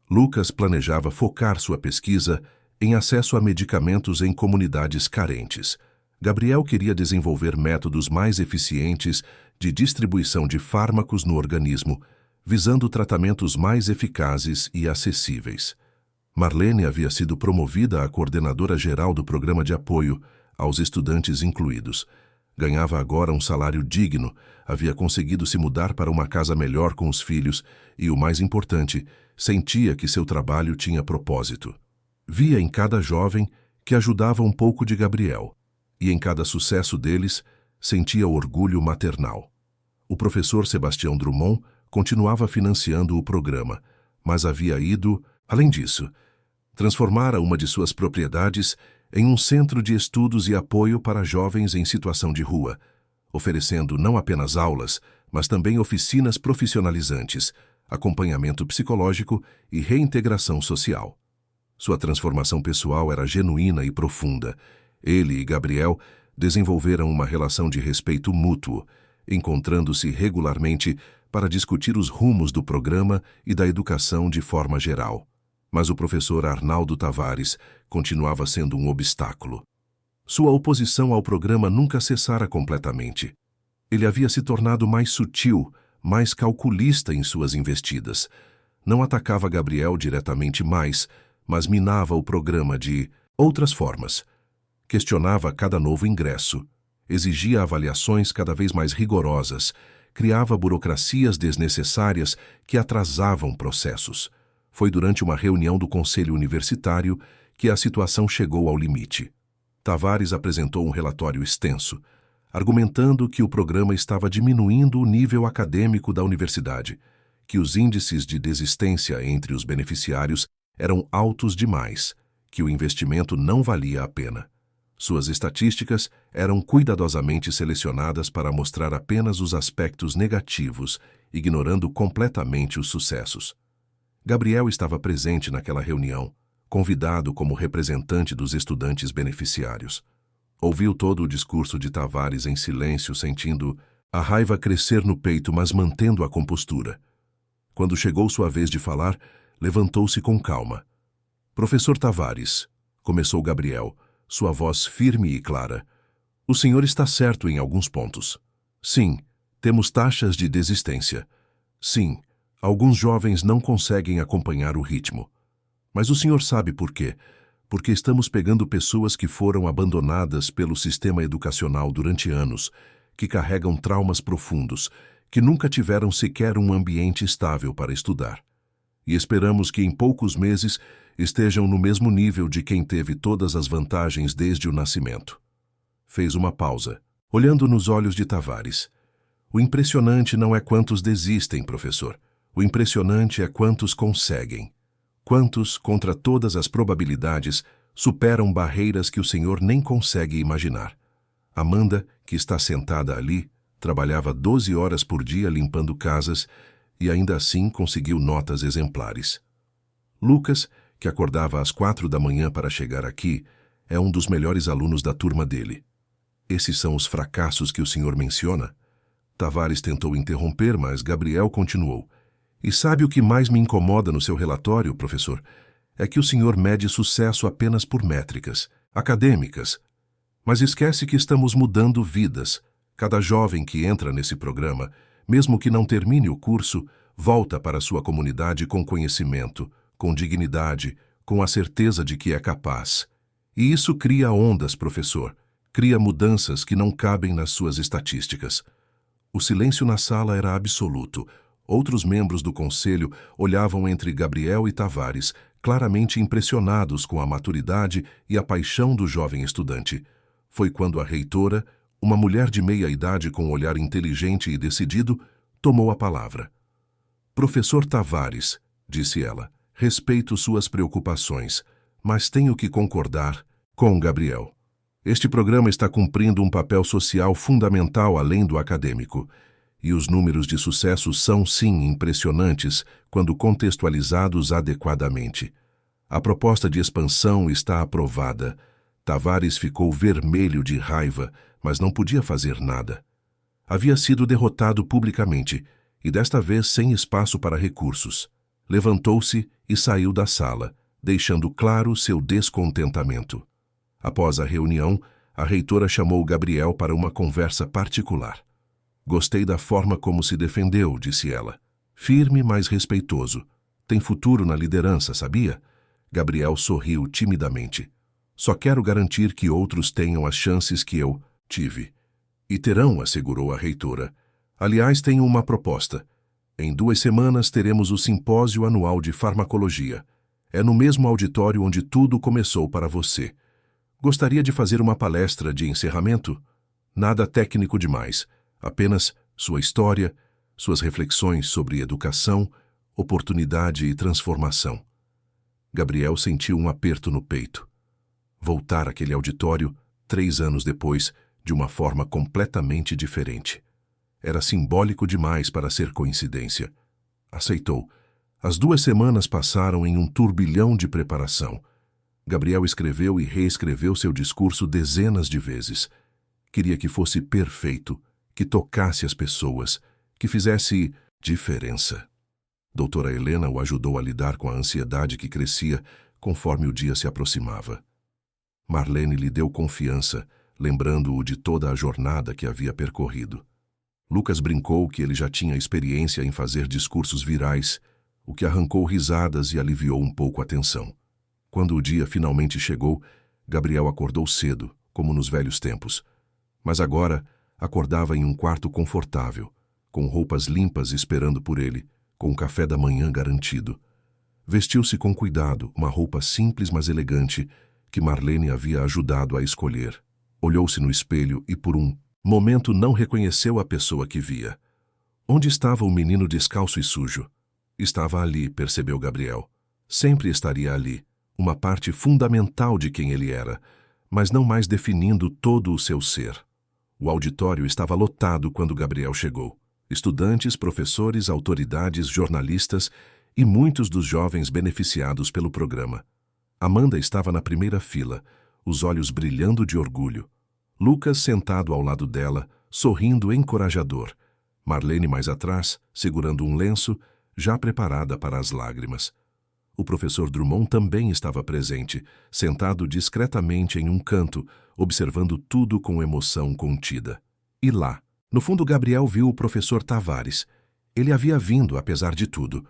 Lucas planejava focar sua pesquisa em acesso a medicamentos em comunidades carentes. Gabriel queria desenvolver métodos mais eficientes de distribuição de fármacos no organismo, visando tratamentos mais eficazes e acessíveis. Marlene havia sido promovida a coordenadora geral do programa de apoio aos estudantes incluídos. Ganhava agora um salário digno, havia conseguido se mudar para uma casa melhor com os filhos e, o mais importante, sentia que seu trabalho tinha propósito. Via em cada jovem que ajudava um pouco de Gabriel, e em cada sucesso deles sentia orgulho maternal. O professor Sebastião Drummond continuava financiando o programa, mas havia ido, além disso, transformara uma de suas propriedades em um centro de estudos e apoio para jovens em situação de rua, oferecendo não apenas aulas, mas também oficinas profissionalizantes, acompanhamento psicológico e reintegração social. Sua transformação pessoal era genuína e profunda. Ele e Gabriel desenvolveram uma relação de respeito mútuo, encontrando-se regularmente para discutir os rumos do programa e da educação de forma geral. Mas o professor Arnaldo Tavares continuava sendo um obstáculo. Sua oposição ao programa nunca cessara completamente. Ele havia se tornado mais sutil, mais calculista em suas investidas. Não atacava Gabriel diretamente mais, mas minava o programa de outras formas. Questionava cada novo ingresso, exigia avaliações cada vez mais rigorosas, criava burocracias desnecessárias que atrasavam processos. Foi durante uma reunião do Conselho Universitário que a situação chegou ao limite. Tavares apresentou um relatório extenso, argumentando que o programa estava diminuindo o nível acadêmico da universidade, que os índices de desistência entre os beneficiários eram altos demais, que o investimento não valia a pena. Suas estatísticas eram cuidadosamente selecionadas para mostrar apenas os aspectos negativos, ignorando completamente os sucessos. Gabriel estava presente naquela reunião, convidado como representante dos estudantes beneficiários. Ouviu todo o discurso de Tavares em silêncio, sentindo a raiva crescer no peito, mas mantendo a compostura. Quando chegou sua vez de falar, levantou-se com calma. Professor Tavares, começou Gabriel, sua voz firme e clara. O senhor está certo em alguns pontos. Sim, temos taxas de desistência. Sim, alguns jovens não conseguem acompanhar o ritmo. Mas o senhor sabe por quê? Porque estamos pegando pessoas que foram abandonadas pelo sistema educacional durante anos, que carregam traumas profundos, que nunca tiveram sequer um ambiente estável para estudar. E esperamos que em poucos meses estejam no mesmo nível de quem teve todas as vantagens desde o nascimento. Fez uma pausa, olhando nos olhos de Tavares. O impressionante não é quantos desistem, professor. O impressionante é quantos conseguem. Quantos, contra todas as probabilidades, superam barreiras que o senhor nem consegue imaginar. Amanda, que está sentada ali, trabalhava 12 horas por dia limpando casas e ainda assim conseguiu notas exemplares. Lucas, que acordava às 4 da manhã para chegar aqui, é um dos melhores alunos da turma dele. Esses são os fracassos que o senhor menciona? Tavares tentou interromper, mas Gabriel continuou. E sabe o que mais me incomoda no seu relatório, professor? É que o senhor mede sucesso apenas por métricas acadêmicas. Mas esquece que estamos mudando vidas. Cada jovem que entra nesse programa, mesmo que não termine o curso, volta para sua comunidade com conhecimento, com dignidade, com a certeza de que é capaz. E isso cria ondas, professor. Cria mudanças que não cabem nas suas estatísticas. O silêncio na sala era absoluto. Outros membros do conselho olhavam entre Gabriel e Tavares, claramente impressionados com a maturidade e a paixão do jovem estudante. Foi quando a reitora, uma mulher de meia-idade com um olhar inteligente e decidido, tomou a palavra. Professor Tavares, disse ela, respeito suas preocupações, mas tenho que concordar com Gabriel. Este programa está cumprindo um papel social fundamental além do acadêmico, e os números de sucesso são, sim, impressionantes quando contextualizados adequadamente. A proposta de expansão está aprovada. Tavares ficou vermelho de raiva, mas não podia fazer nada. Havia sido derrotado publicamente, e desta vez sem espaço para recursos. Levantou-se e saiu da sala, deixando claro seu descontentamento. Após a reunião, a reitora chamou Gabriel para uma conversa particular. Gostei da forma como se defendeu, disse ela. Firme, mas respeitoso. Tem futuro na liderança, sabia? Gabriel sorriu timidamente. Só quero garantir que outros tenham as chances que eu tive. E terão, assegurou a reitora. Aliás, tenho uma proposta. Em 2 semanas teremos o simpósio anual de farmacologia. É no mesmo auditório onde tudo começou para você. Gostaria de fazer uma palestra de encerramento? Nada técnico demais. Apenas sua história, suas reflexões sobre educação, oportunidade e transformação. Gabriel sentiu um aperto no peito. Voltar àquele auditório, 3 anos depois, de uma forma completamente diferente. Era simbólico demais para ser coincidência. Aceitou. As 2 semanas passaram em um turbilhão de preparação. Gabriel escreveu e reescreveu seu discurso dezenas de vezes. Queria que fosse perfeito, que tocasse as pessoas, que fizesse diferença. Doutora Helena o ajudou a lidar com a ansiedade que crescia conforme o dia se aproximava. Marlene lhe deu confiança, lembrando-o de toda a jornada que havia percorrido. Lucas brincou que ele já tinha experiência em fazer discursos virais, o que arrancou risadas e aliviou um pouco a tensão. Quando o dia finalmente chegou, Gabriel acordou cedo, como nos velhos tempos. Mas agora acordava em um quarto confortável, com roupas limpas esperando por ele, com o café da manhã garantido. Vestiu-se com cuidado, uma roupa simples mas elegante, que Marlene havia ajudado a escolher. Olhou-se no espelho e por um momento não reconheceu a pessoa que via. Onde estava o menino descalço e sujo? Estava ali, percebeu Gabriel. Sempre estaria ali, uma parte fundamental de quem ele era, mas não mais definindo todo o seu ser. O auditório estava lotado quando Gabriel chegou. Estudantes, professores, autoridades, jornalistas e muitos dos jovens beneficiados pelo programa. Amanda estava na primeira fila, os olhos brilhando de orgulho. Lucas sentado ao lado dela, sorrindo encorajador. Marlene mais atrás, segurando um lenço, já preparada para as lágrimas. O professor Drummond também estava presente, sentado discretamente em um canto, observando tudo com emoção contida. E lá, no fundo, Gabriel viu o professor Tavares. Ele havia vindo, apesar de tudo.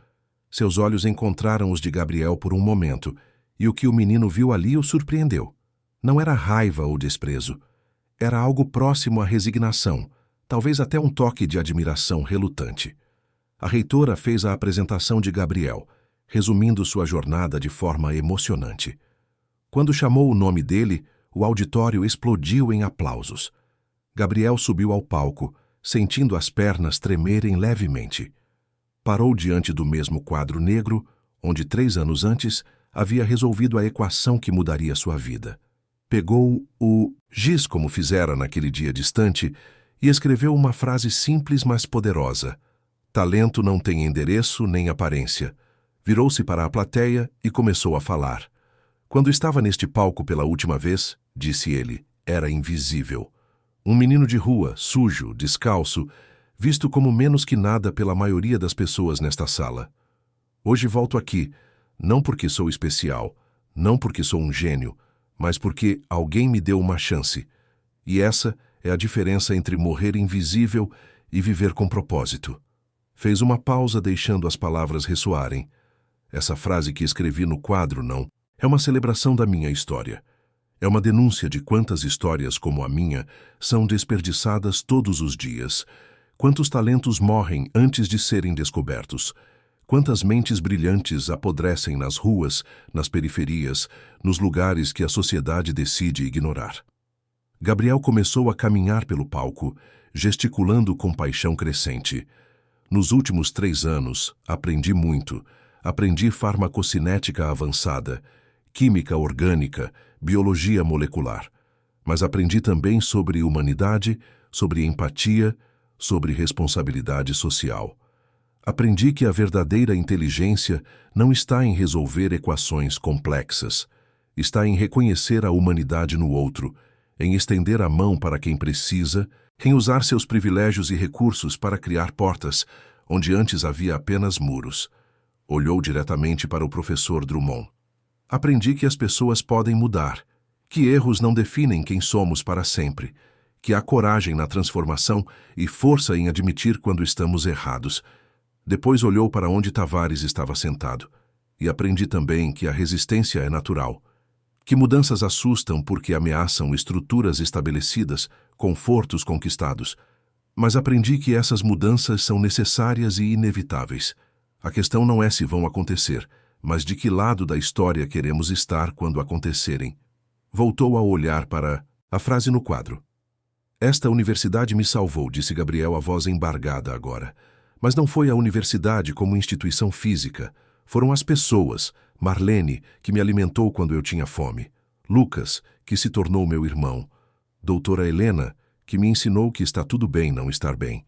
Seus olhos encontraram os de Gabriel por um momento, e o que o menino viu ali o surpreendeu. Não era raiva ou desprezo. Era algo próximo à resignação, talvez até um toque de admiração relutante. A reitora fez a apresentação de Gabriel, resumindo sua jornada de forma emocionante. Quando chamou o nome dele, o auditório explodiu em aplausos. Gabriel subiu ao palco, sentindo as pernas tremerem levemente. Parou diante do mesmo quadro negro, onde 3 anos antes havia resolvido a equação que mudaria sua vida. Pegou o giz como fizera naquele dia distante e escreveu uma frase simples mas poderosa. Talento não tem endereço nem aparência. Virou-se para a plateia e começou a falar. Quando estava neste palco pela última vez, disse ele, era invisível. Um menino de rua, sujo, descalço, visto como menos que nada pela maioria das pessoas nesta sala. Hoje volto aqui, não porque sou especial, não porque sou um gênio, mas porque alguém me deu uma chance. E essa é a diferença entre morrer invisível e viver com propósito. Fez uma pausa deixando as palavras ressoarem. Essa frase que escrevi no quadro, não, é uma celebração da minha história. É uma denúncia de quantas histórias como a minha são desperdiçadas todos os dias. Quantos talentos morrem antes de serem descobertos. Quantas mentes brilhantes apodrecem nas ruas, nas periferias, nos lugares que a sociedade decide ignorar. Gabriel começou a caminhar pelo palco, gesticulando com paixão crescente. Nos últimos 3 anos, aprendi muito. Aprendi farmacocinética avançada, química orgânica, biologia molecular. Mas aprendi também sobre humanidade, sobre empatia, sobre responsabilidade social. Aprendi que a verdadeira inteligência não está em resolver equações complexas. Está em reconhecer a humanidade no outro, em estender a mão para quem precisa, em usar seus privilégios e recursos para criar portas, onde antes havia apenas muros. Olhou diretamente para o professor Drummond. Aprendi que as pessoas podem mudar, que erros não definem quem somos para sempre, que há coragem na transformação e força em admitir quando estamos errados. Depois olhou para onde Tavares estava sentado, e aprendi também que a resistência é natural, que mudanças assustam porque ameaçam estruturas estabelecidas, confortos conquistados. Mas aprendi que essas mudanças são necessárias e inevitáveis. A questão não é se vão acontecer, mas de que lado da história queremos estar quando acontecerem. Voltou a olhar para a frase no quadro. Esta universidade me salvou, disse Gabriel, a voz embargada agora. Mas não foi a universidade como instituição física. Foram as pessoas. Marlene, que me alimentou quando eu tinha fome. Lucas, que se tornou meu irmão. Doutora Helena, que me ensinou que está tudo bem não estar bem.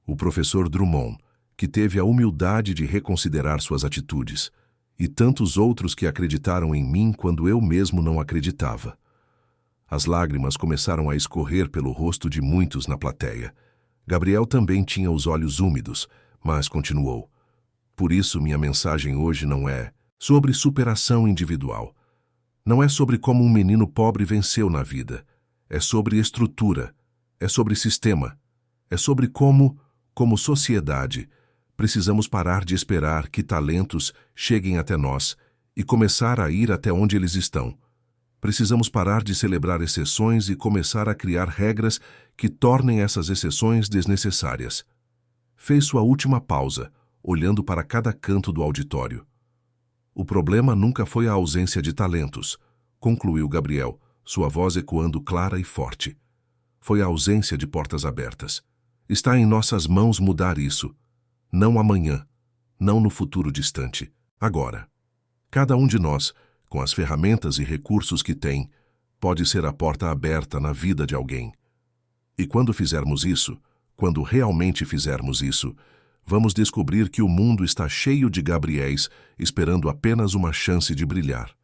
O professor Drummond, que teve a humildade de reconsiderar suas atitudes. E tantos outros que acreditaram em mim quando eu mesmo não acreditava. As lágrimas começaram a escorrer pelo rosto de muitos na plateia. Gabriel também tinha os olhos úmidos, mas continuou. Por isso minha mensagem hoje não é sobre superação individual. Não é sobre como um menino pobre venceu na vida. É sobre estrutura. É sobre sistema. É sobre como sociedade, precisamos parar de esperar que talentos cheguem até nós e começar a ir até onde eles estão. Precisamos parar de celebrar exceções e começar a criar regras que tornem essas exceções desnecessárias. Fez sua última pausa, olhando para cada canto do auditório. O problema nunca foi a ausência de talentos, concluiu Gabriel, sua voz ecoando clara e forte. Foi a ausência de portas abertas. Está em nossas mãos mudar isso. Não amanhã, não no futuro distante, agora. Cada um de nós, com as ferramentas e recursos que tem, pode ser a porta aberta na vida de alguém. E quando fizermos isso, quando realmente fizermos isso, vamos descobrir que o mundo está cheio de Gabriéis esperando apenas uma chance de brilhar.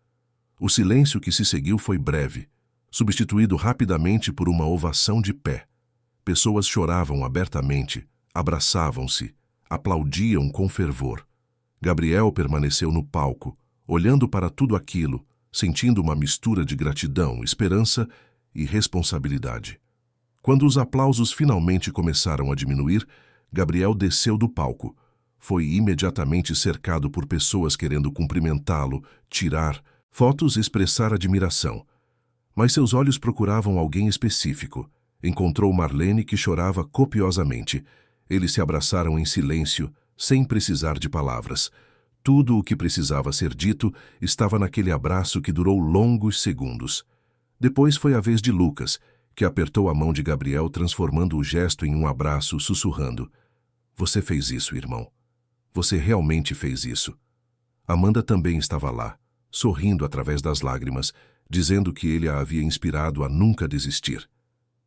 O silêncio que se seguiu foi breve, substituído rapidamente por uma ovação de pé. Pessoas choravam abertamente, abraçavam-se, aplaudiam com fervor. Gabriel permaneceu no palco, olhando para tudo aquilo, sentindo uma mistura de gratidão, esperança e responsabilidade. Quando os aplausos finalmente começaram a diminuir, Gabriel desceu do palco. Foi imediatamente cercado por pessoas querendo cumprimentá-lo, tirar fotos e expressar admiração. Mas seus olhos procuravam alguém específico. Encontrou Marlene, que chorava copiosamente. Eles se abraçaram em silêncio, sem precisar de palavras. Tudo o que precisava ser dito estava naquele abraço que durou longos segundos. Depois foi a vez de Lucas, que apertou a mão de Gabriel, transformando o gesto em um abraço, sussurrando: "Você fez isso, irmão. Você realmente fez isso." Amanda também estava lá, sorrindo através das lágrimas, dizendo que ele a havia inspirado a nunca desistir.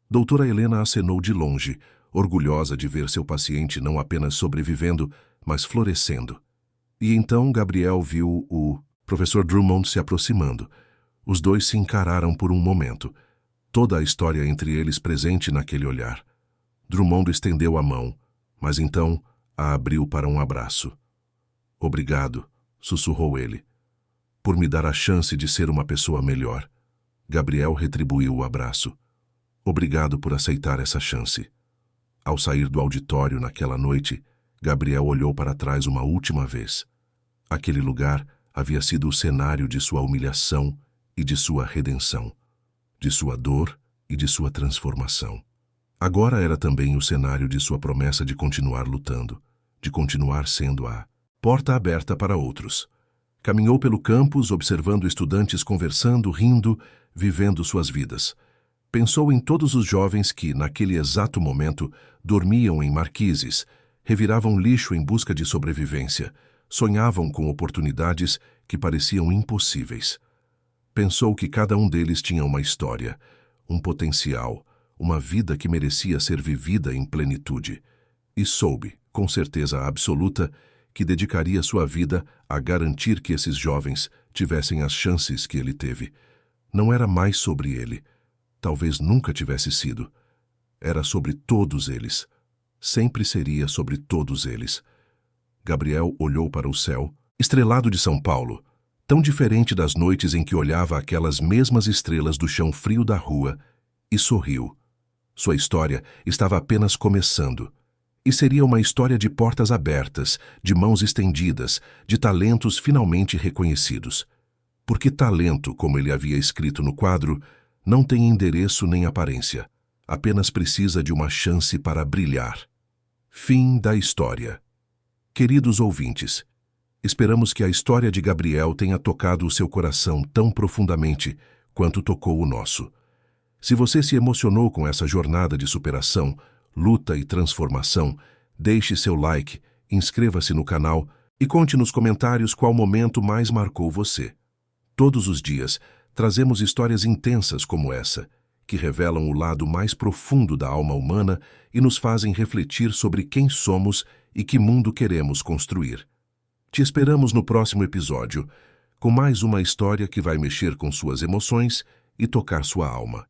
Doutora Helena acenou de longe, orgulhosa de ver seu paciente não apenas sobrevivendo, mas florescendo. E então Gabrielle viu o professor Drummond se aproximando. Os dois se encararam por um momento, toda a história entre eles presente naquele olhar. Drummond estendeu a mão, mas então a abriu para um abraço. "Obrigado", sussurrou ele, "por me dar a chance de ser uma pessoa melhor." Gabrielle retribuiu o abraço. "Obrigado por aceitar essa chance." Ao sair do auditório naquela noite, Gabrielle olhou para trás uma última vez. Aquele lugar havia sido o cenário de sua humilhação e de sua redenção, de sua dor e de sua transformação. Agora era também o cenário de sua promessa de continuar lutando, de continuar sendo a porta aberta para outros. Caminhou pelo campus, observando estudantes conversando, rindo, vivendo suas vidas. Pensou em todos os jovens que, naquele exato momento, dormiam em marquises, reviravam lixo em busca de sobrevivência, sonhavam com oportunidades que pareciam impossíveis. Pensou que cada um deles tinha uma história, um potencial, uma vida que merecia ser vivida em plenitude. E soube, com certeza absoluta, que dedicaria sua vida a garantir que esses jovens tivessem as chances que ele teve. Não era mais sobre ele. Talvez nunca tivesse sido. Era sobre todos eles. Sempre seria sobre todos eles. Gabrielle olhou para o céu, estrelado de São Paulo, tão diferente das noites em que olhava aquelas mesmas estrelas do chão frio da rua, e sorriu. Sua história estava apenas começando. E seria uma história de portas abertas, de mãos estendidas, de talentos finalmente reconhecidos. Porque talento, como ele havia escrito no quadro, não tem endereço nem aparência. Apenas precisa de uma chance para brilhar. Fim da história. Queridos ouvintes, esperamos que a história de Gabrielle tenha tocado o seu coração tão profundamente quanto tocou o nosso. Se você se emocionou com essa jornada de superação, luta e transformação, deixe seu like, inscreva-se no canal e conte nos comentários qual momento mais marcou você. Todos os dias, trazemos histórias intensas como essa, que revelam o lado mais profundo da alma humana e nos fazem refletir sobre quem somos e que mundo queremos construir. Te esperamos no próximo episódio, com mais uma história que vai mexer com suas emoções e tocar sua alma.